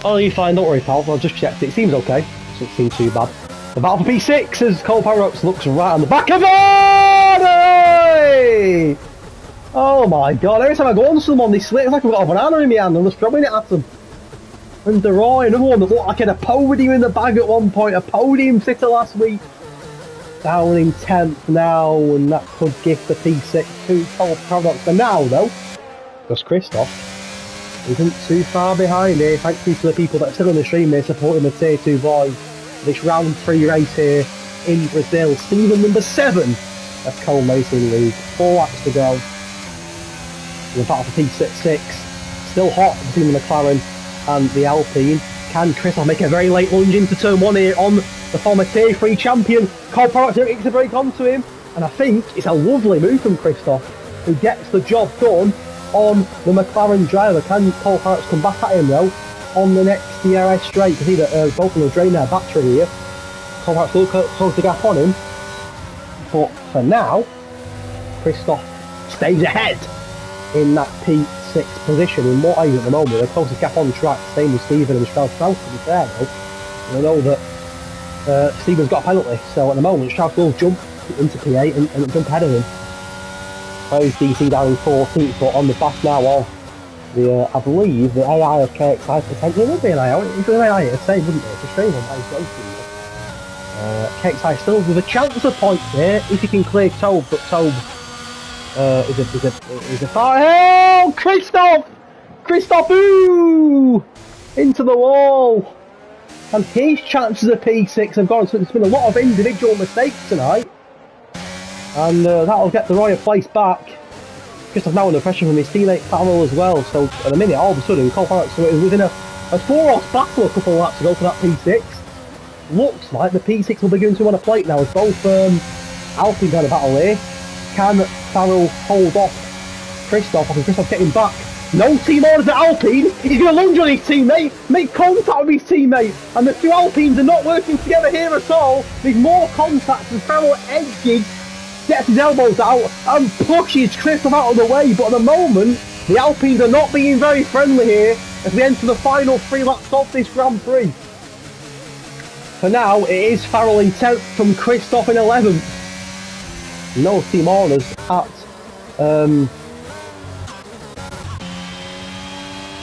Oh, you're fine, don't worry, pal. I've just checked it. It seems okay. Doesn't seem too bad. The battle for P6 as Cole Paradox looks right on the back of it! Oh my god, every time I go on to someone, they slip. It's like I've got a banana in my hand and I'm just throwing it at them. And DeRoy, another one that looked like he had a podium in the bag at one point, a podium sitter last week. Down in 10th now, and that could gift the P6 to Cole Paradox. And now, though, because Christoph isn't too far behind here. Thank you to the people that are still on the stream here supporting the Tier 2 boys. This round 3 race here in Brazil. Season number 7 of Cone Racing League. 4 laps to go. The battle for P6. Still hot between the McLaren and the Alpine. Can Christoph make a very late lunge into turn 1 here on the former Tier 3 champion? Cole Paradox makes a break onto him. And I think it's a lovely move from Christoph, who gets the job done on the McLaren driver. Can Cole Paradox come back at him though on the next CRS straight? You can see that both of them drain their battery here. Cole Paradox will close the gap on him, but for now Christoph stays ahead in that P6 position in what is at the moment the closest gap on track. Same with Stephen and Strauss. To be fair though, we know that Stephen's got a penalty, so at the moment Strauss will jump into P8 and jump ahead of him. Plays DC down in 14th, but on the back now of the, I believe, the AI of KXI potentially would be an AI. If it was an AI, it'd say, wouldn't it? It's a strange one by his KXI still with a chance of points here if he can clear Tobe, but Tobe is a far. Oh, Christoph! Christoph, ooh! Into the wall! And his chances of P6 have gone, so there's been a lot of individual mistakes tonight. And that'll get the Royal place back. Christoph now under pressure from his teammate Farrell as well. So at a minute, all of a sudden, Cole Paradox was within a 4-horse battle a couple of laps ago for that P6. Looks like the P6 will be going to on a plate now as both Alpine had a battle here. Can Farrell hold off Christoph? Or can Christoph get him back? No team orders at Alpine. He's going to lunge on his teammate, make contact with his teammate. And the two Alpines are not working together here at all. There's more contact and Farrell edges, gets his elbows out and pushes Christoph out of the way, but at the moment the Alpines are not being very friendly here as we enter the final 3 laps of this Grand Prix. For now it is Farrell in 10th from Christoph in 11th. No team honours at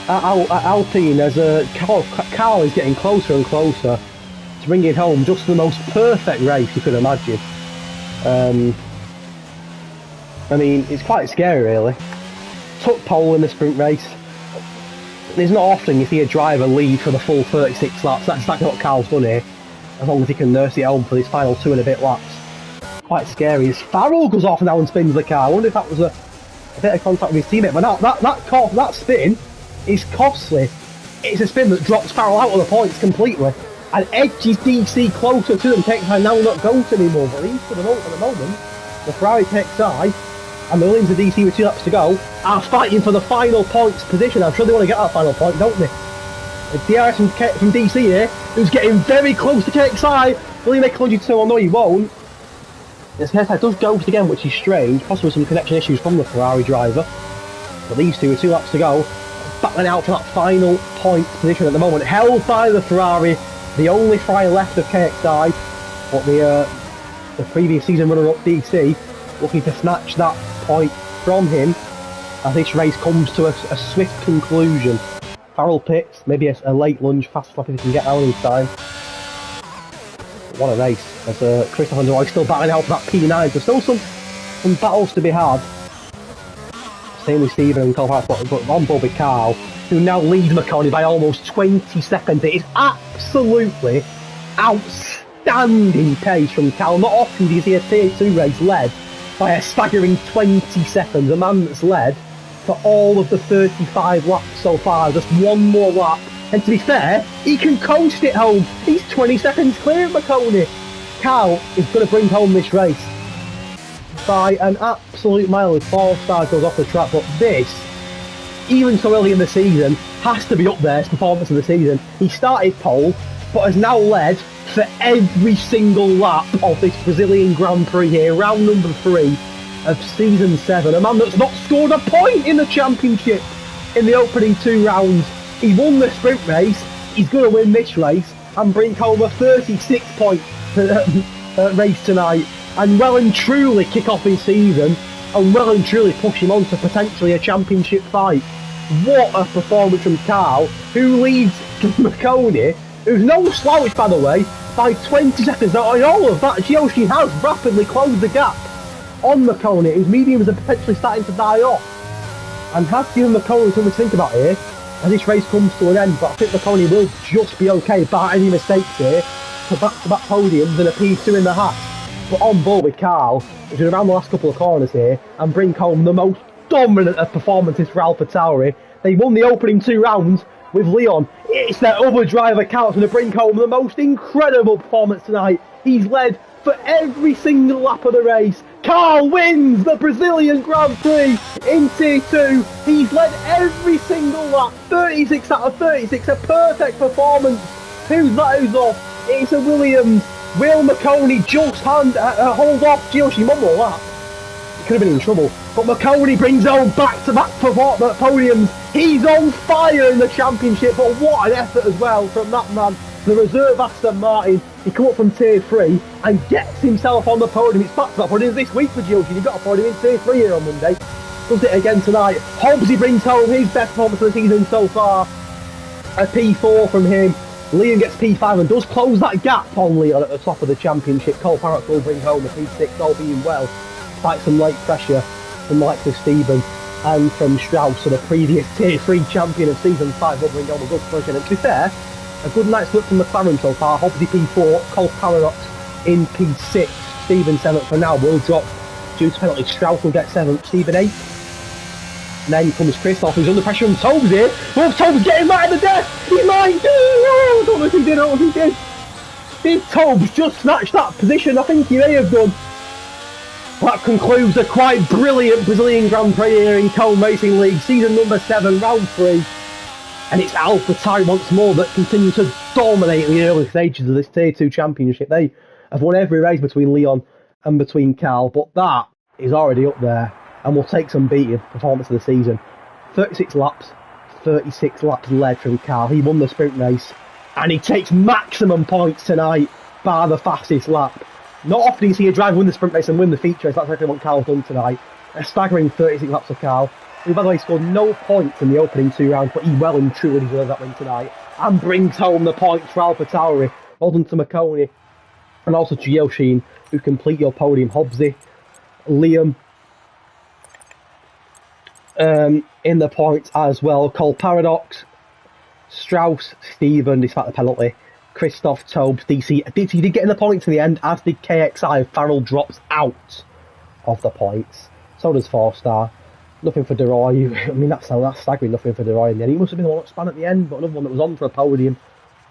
Alpine as Carl is getting closer and closer to bring it home. Just the most perfect race you could imagine. I mean, it's quite scary really. Took pole in the sprint race. There's not often you see a driver lead for the full 36 laps. That's exactly what Carl's done here, as long as he can nurse it home for these final 2 and a bit laps. Quite scary as Farrell goes off now and spins the car. I wonder if that was a bit of contact with his teammate, but now that spin is costly. It's a spin that drops Farrell out of the points completely and edges DC closer to them. KXI now not GOAT anymore, but he's for the moment, at the moment, the Ferrari KXI and the Williams of DC with 2 laps to go are fighting for the final points position. I'm sure they want to get that final point, don't they? The DRS from DC here, who's getting very close to KXI. Will he make a lunge to turn? No, he won't. This KXI does GOAT again, which is strange, possibly some connection issues from the Ferrari driver. But these two with 2 laps to go, battling out for that final point position at the moment, held by the Ferrari, the only Ferrari left of KXI, but the previous season runner-up DC looking to snatch that point from him as this race comes to a swift conclusion. Farrell pits, maybe a late lunge, fast flap if he can get out in time. What a race, as Christoph and DeRoy still battling out for that P9. There's still some battles to be had. Same with Stephen and Cole Paradox, but on Bobby Carl, who now leads McConaughey by almost 20 seconds. It is absolutely outstanding pace from Carl. Not often do you see a Tier 2 race led by a staggering 20 seconds. A man that's led for all of the 35 laps so far, just one more lap. And to be fair, he can coast it home. He's 20 seconds clear of McConey. Carl is going to bring home this race by an absolute mile as 4-star goes off the track. But this, even so early in the season, has to be up there as performance of the season. He started pole, but has now led for every single lap of this Brazilian Grand Prix here, round number 3 of season 7. A man that's not scored a point in the championship in the opening 2 rounds. He won the sprint race, he's going to win this race and bring home a 36-point race tonight, and well and truly kick off his season, and well and truly push him on to potentially a championship fight. What a performance from Carl, who leads McConey, who's no slouch by the way, by 20 seconds. Now in all of that, Gioshi has rapidly closed the gap on McConey, whose mediums are potentially starting to die off, and has given McConey something to think about here as this race comes to an end. But I think McConey will just be okay bar any mistakes here for back-to-back podiums and a P2 in the hat. But on board with Carl, which is around the last couple of corners here, and bring home the most dominant of performances for AlphaTauri. They won the opening 2 rounds with Leon. It's their other driver, Carl's going to bring home the most incredible performance tonight. He's led for every single lap of the race. Carl wins the Brazilian Grand Prix in Tier 2. He's led every single lap, 36 out of 36, a perfect performance. Who's off? It's a Williams. Will McConey just hold off Gioshi one more lap? He could have been in trouble. But McConey brings home back-to-back podiums. He's on fire in the championship, but what an effort as well from that man. The reserve Aston Martin, he come up from Tier 3 and gets himself on the podium. It's back-to-back podiums this week for Gioshi. He got a podium in Tier 3 here on Monday. Does it again tonight. Hobbsy brings home his best performance of the season so far. A P4 from him. Liam gets P5 and does close that gap on Leon at the top of the championship. Cole Parrott will bring home a P6, all being well, despite some late pressure from the likes of Stephen and from Strauss, so the previous Tier 3 champion of Season 5 will bring home a good position. And to be fair, a good night's split from McLaren so far. Hobbsy P4, Cole Paradox in P6, Stephen 7th for now, will drop due to penalty. Strauss will get 7th, Stephen 8th. And then comes Christoph, who's under pressure from Tobes here. Oh, Tobes getting right at the death! He might do! Oh, I don't know if he did, I don't know if he did. Did Tobes just snatch that position? I think he may have done. That concludes a quite brilliant Brazilian Grand Prix here in Cone Racing League, season number 7, round 3. And it's AlphaTauri once more that continue to dominate the early stages of this Tier 2 championship. They have won every race between Leon and between Carl, but that is already up there and will take some beating. Performance of the season. 36 laps led from Carl. He won the sprint race and he takes maximum points tonight, bar the fastest lap. Not often do you see a driver win the sprint race and win the feature race. That's exactly what Carl's done tonight. A staggering 36 laps of Carl, who by the way scored no points in the opening 2 rounds, but he well and truly deserves that win tonight and brings home the points for AlphaTauri. Well done to McConey and also to Gioshi, who complete your podium. Hobbsy, Liam in the points as well. Cole Paradox, Strauss, Stephen, despite the penalty, Christoph, Tobes, DC. DC did get in the points in the end, as did KXI. Farrell drops out of the points. So does 4-star. Nothing for De Roy. I mean, that's staggering. Nothing for De Roy in the end. He must have been the one that span at the end, but another one that was on for a podium.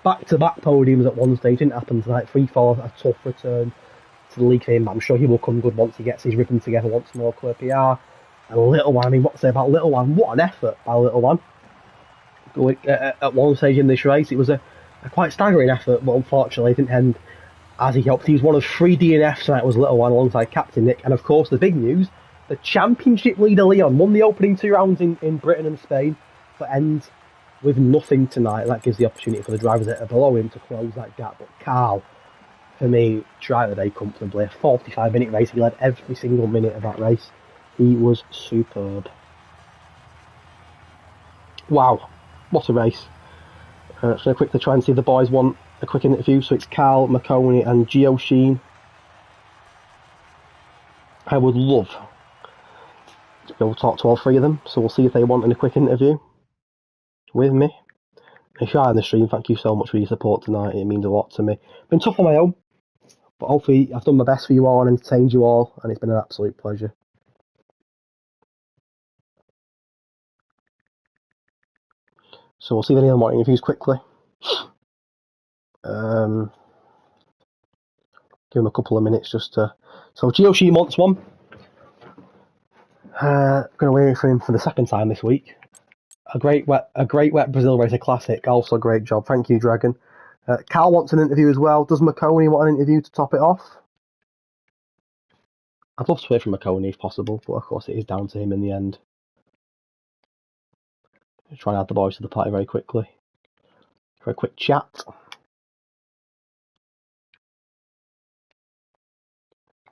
Back-to-back podiums at one stage. Didn't happen tonight. 3-4, a tough return to the league fame. I'm sure he will come good once he gets his rhythm together once more. Clear PR. And Little One, I mean, what to say about Little One? What an effort by Little One. At one stage in this race, it was a quite staggering effort, but unfortunately it didn't end as he hoped. He was one of 3 DNFs tonight, was Little One, alongside Captain Nick. And of course, the big news, the championship leader Leon won the opening 2 rounds in Britain and Spain, but ends with nothing tonight. That gives the opportunity for the drivers that are below him to close that gap. But Carl, for me, driver of the day comfortably. A 45-minute race, he led every single minute of that race. He was superb. Wow, what a race. So I'm going to quickly try and see if the boys want a quick interview. So it's Carl, McConey and Gioshi. I would love to go talk to all 3 of them, so we'll see if they want a quick interview with me. If you are in the stream, thank you so much for your support tonight. It means a lot to me. Been tough on my own, But hopefully I've done my best for you all and entertained you all, and it's been an absolute pleasure. So we'll see if any other more interviews quickly. Give him a couple of minutes just to... So Gioshi wants one. Going to wait for him for the second time this week. A great wet Brazil Racer Classic. Also a great job. Thank you, Dragon. Carl wants an interview as well. Does McConey want an interview to top it off? I'd love to hear from McConey if possible, but of course it is down to him in the end. Try and add the boys to the party very quickly for a quick chat.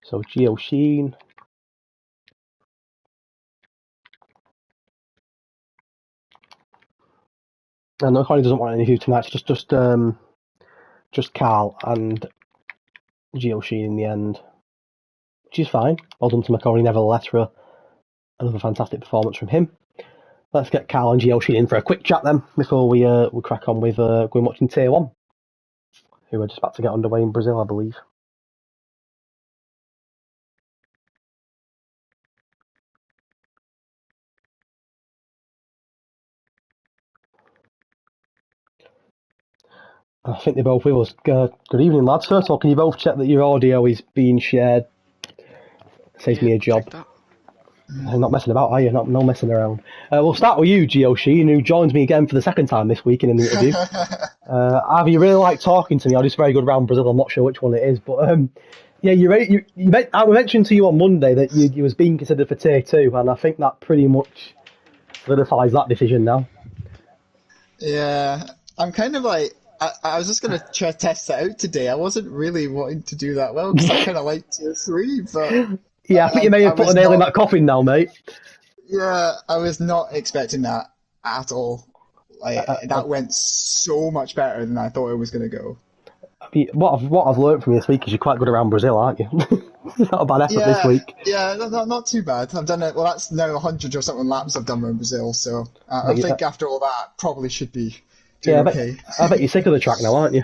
So Gio Sheen. And McConey doesn't want an interview tonight. It's just Carl and Gio Sheen in the end, which is fine. Well done to McConey nevertheless for another fantastic performance from him. Let's get Carl and Gio Sheen in for a quick chat then before we crack on with going watching Tier 1, who are just about to get underway in Brazil, I believe. I think they're both with us. Good evening, lads. First of all, can you both check that your audio is being shared? Saves me a job. I'm not messing about, are you? No messing around. We'll start with you, Gio Sheen, who joins me again for the second time this week in an interview. Either you really like talking to me or just very good round Brazil. I'm not sure which one it is, but yeah, I mentioned to you on Monday that you was being considered for Tier 2, and I think that pretty much solidifies that decision now. Yeah, I'm kind of like, I was just going to try to test it out today. I wasn't really wanting to do that well because I kind of like Tier 3, but... Yeah, I think you may have put a nail in that coffin now, mate. Yeah, I was not expecting that at all. That went so much better than I thought it was going to go. I mean, what I've learned from you this week is you're quite good around Brazil, aren't you? Not a bad effort this week. Yeah, not too bad. I've done it. Well, that's now 100 or something laps I've done around Brazil, so I think after all that, probably should be doing okay. I bet you're sick of the track now, aren't you?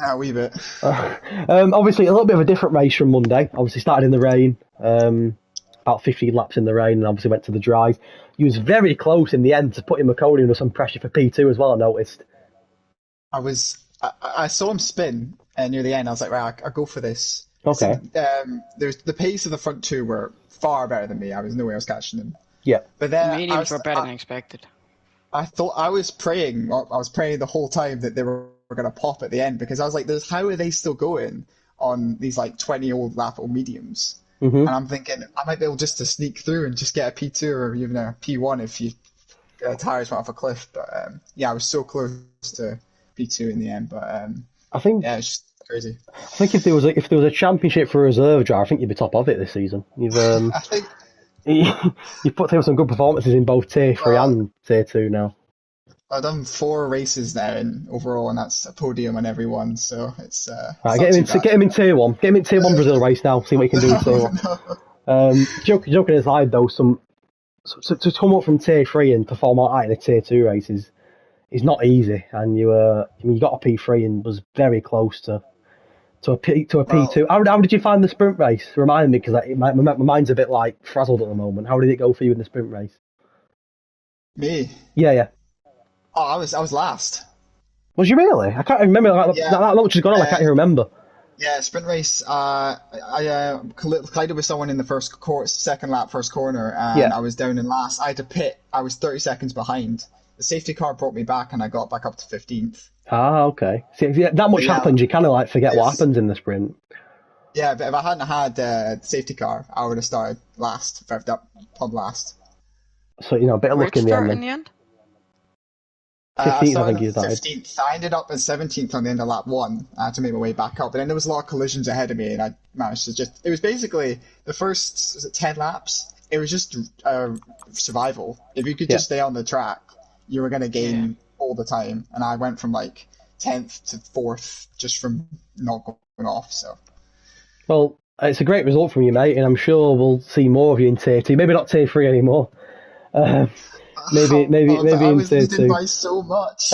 A wee bit. Obviously, a little bit of a different race from Monday. Obviously, started in the rain, about 15 laps in the rain, and obviously went to the dry. You was very close in the end to putting McConey under some pressure for P2 as well, I noticed. I saw him spin near the end. I was like, right, I'll go for this. Okay. There's the pace of the front two were far better than me. I was nowhere else catching them. Yeah. But then mediums were better than expected. I thought I was praying the whole time that they were going to pop at the end because I was like, how are they still going on these like 20-old lap or mediums? Mm-hmm. And I'm thinking I might be able just to sneak through and just get a P2 or even a P1 if you tires went off a cliff. But yeah, I was so close to P2 in the end. But I think it's just crazy. I think if there was a championship for a reserve driver, I think you'd be top of it this season. I think. You've put through some good performances in both Tier 3 and Tier 2 now. I've done 4 races now overall, and that's a podium on every one, so it's... Right, get him in Tier 1. Get him in Tier 1 Brazil race now, see what you can do in Tier 1. Joking aside, though, to come up from Tier 3 and perform out in a Tier 2 race is not easy, and you got a P3 and was very close to a P2. How did you find the sprint race? Remind me, because my mind's a bit like frazzled at the moment. How did it go for you in the sprint race? Me? Yeah. Oh, I was last. Was you really? I can't remember. That much has gone on. I can't even remember. Yeah, sprint race. I collided with someone in the second lap, first corner, and I was down in last. I had to pit. I was 30 seconds behind. The safety car brought me back, and I got back up to 15th. Ah, okay. See, if that much happens, you kind of like forget what happens in the sprint. Yeah, but if I hadn't had the safety car, I would have started last, revved up, pub last. So, a bit of luck in the end. 15th, I think you started. 15th. I ended up in 17th on the end of lap 1 to make my way back up. And then there was a lot of collisions ahead of me, and I managed to it was basically the first, 10 laps? It was just survival. If you could just stay on the track, you were going to gain all the time. And I went from 10th to 4th just from not going off. So, well, it's a great result from you, mate, and I'm sure we'll see more of you in Tier 2. Maybe not Tier 3 anymore. Maybe in Tier 2. By so much.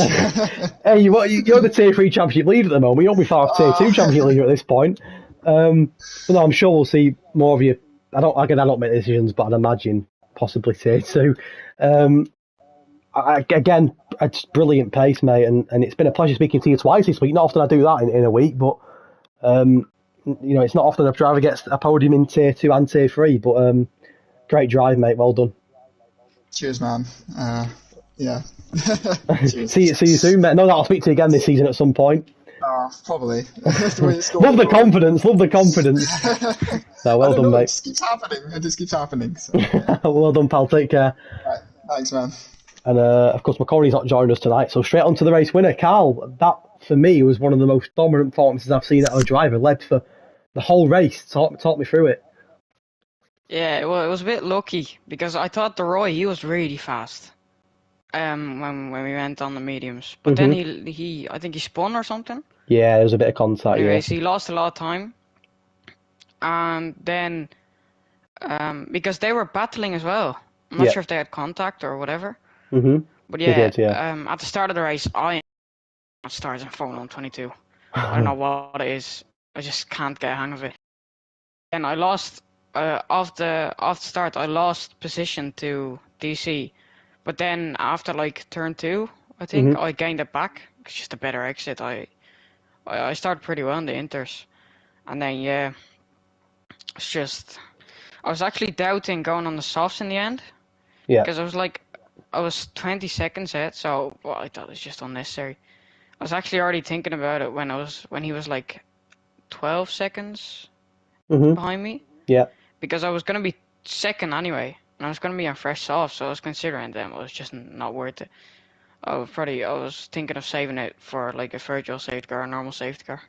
Hey, you're the Tier 3 Championship leader at the moment. You'll be far off Tier 2 Championship leader at this point. But no, I'm sure we'll see more of you. I don't make decisions, but I'd imagine possibly tier two. Again, it's brilliant pace, mate, and it's been a pleasure speaking to you twice this week. Not often I do that in a week, but it's not often a driver gets a podium in tier two and tier three. But great drive, mate. Well done. Cheers, man. Yeah. Cheers. See you soon, mate. No doubt I'll speak to you again this season at some point. Probably. Love the confidence. No, well done, mate. It just keeps happening. So. Well done, pal. Take care. Right. Thanks, man. And of course, McConaughey's not joined us tonight, so straight on to the race winner, Carl. That for me was one of the most dominant performances I've seen out of a driver. Led for the whole race. Talk me through it. Yeah, well, it was a bit lucky because I thought the Roy, he was really fast. When we went on the mediums, but then he I think he spun or something. Yeah, there was a bit of contact. Anyways, he lost a lot of time, and then because they were battling as well. I'm not sure if they had contact or whatever. But yeah, at the start of the race, I started in phone on 22. I don't know what it is. I just can't get a hang of it. And I lost off the start. I lost position to DC. But then after like turn 2, I think I gained it back. It's just a better exit. I started pretty well in the inters, and then it's just I was actually doubting going on the softs in the end. Yeah. Because I was 20 seconds ahead, so I thought it was just unnecessary. I was actually already thinking about it when he was like 12 seconds behind me. Yeah. Because I was gonna be second anyway. And I was going to be on fresh soft, so I was considering them. It was just not worth it. I was thinking of saving it for like a Virtual safety car, a normal safety car.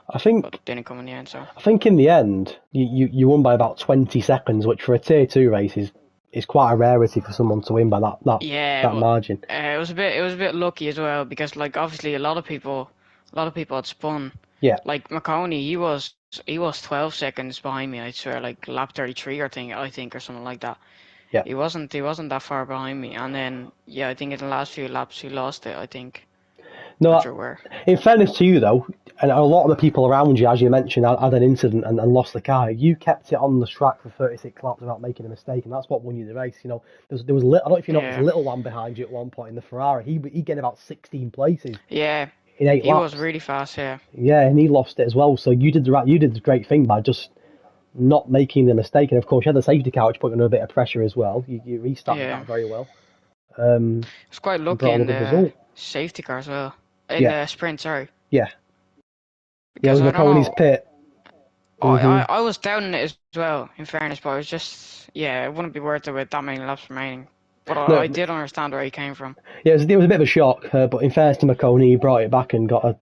But it didn't come in the end, so. I think in the end, you won by about 20 seconds, which for a tier 2 race is quite a rarity for someone to win by that margin. It was a bit lucky as well, because like obviously a lot of people had spun. Yeah. Like McConaughey, he was 12 seconds behind me, I swear, like lap 33 I think, or something like that. Yeah. He wasn't that far behind me, and then I think in the last few laps he lost it, I think. No, not sure where. In fairness to you though, and a lot of the people around you, as you mentioned, had an incident and lost the car. You kept it on the track for 36 laps without making a mistake, and that's what won you the race. You know, there was I don't know if you know, there's a little one behind you at one point in the Ferrari. He gained about 16 places. Yeah. In 8 laps. He was really fast, yeah. Yeah, and he lost it as well. So you did the great thing by just not making the mistake. And of course, you had the safety car, which put you under a bit of pressure as well. You restarted that very well. It's quite lucky in the safety car as well. In the sprint, sorry. Yeah. Because yeah, McConaughey's pit. I was down in it as well, in fairness, but it was just, it wouldn't be worth it with that many laps remaining. But I did understand where he came from. Yeah, it was a bit of a shock, but in fairness to McConaughey, he brought it back and got a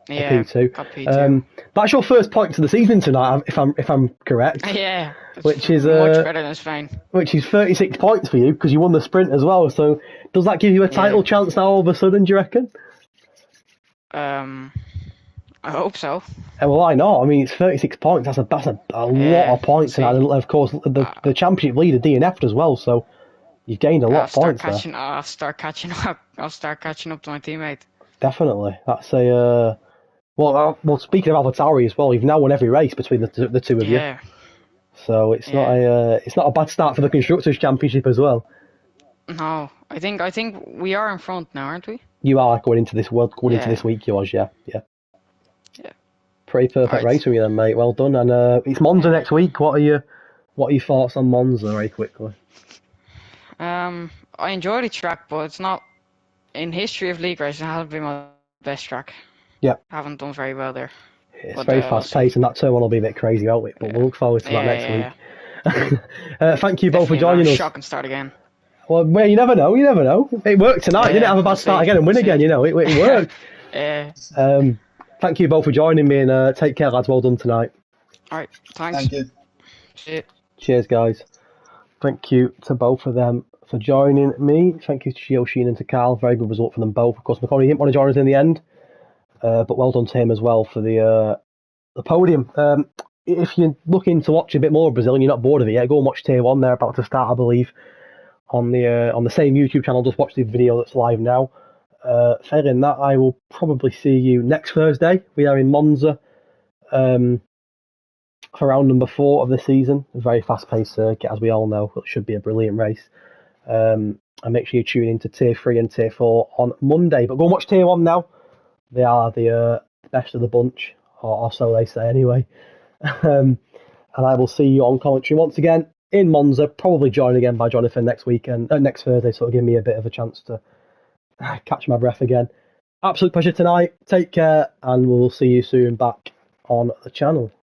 P2. Got P2. That's your first point of the season tonight, if I'm correct. Yeah, which is much better than Spain. Which is 36 points for you because you won the sprint as well. So does that give you a title chance now all of a sudden? Do you reckon? I hope so. Well, why not? I mean, it's 36 points. That's a lot of points, and of course the championship leader DNF'd as well. So you've gained a lot of points there. I'll start catching up. I'll start catching up to my teammate. Definitely, that's a. Well, speaking of AlphaTauri as well, you've now won every race between the two of you. So it's not a bad start for the constructors' championship as well. No, I think we are in front now, aren't we? You are going into this week, yours, yeah. Pretty perfect race from you then, mate. Well done. And it's Monza next week. What are your thoughts on Monza, very quickly? I enjoy the track, but it's not in history of league racing. It hasn't been my best track. Yeah, haven't done very well there. It's very fast paced, and that turn one will be a bit crazy, won't it? But we'll look forward to that next week. Thank you both for joining us. Shock and start again. Well, you never know. It worked tonight. Didn't it have a bad start again and win again? You know, it worked. Thank you both for joining me, and take care, lads. Well done tonight. All right, thanks. Thank you. Cheers, guys. Thank you to both of them for joining me. Thank you to Gio Sheen and to Carl. Very good result for them both. Of course, McConaughey didn't want to join us in the end, but well done to him as well for the podium. If you're looking to watch a bit more of Brazil and you're not bored of it yet, go and watch Tier 1. They're about to start, I believe, on the same YouTube channel. Just watch the video that's live now. Failing that, I will probably see you next Thursday. We are in Monza. for round number 4 of the season. A very fast-paced circuit, as we all know. It should be a brilliant race. And make sure you tune into Tier 3 and Tier 4 on Monday. But go and watch Tier 1 now. They are the best of the bunch, or so they say anyway. And I will see you on commentary once again in Monza, probably joined again by Jonathan next Thursday, so it'll give me a bit of a chance to catch my breath again. Absolute pleasure tonight. Take care, and we'll see you soon back on the channel.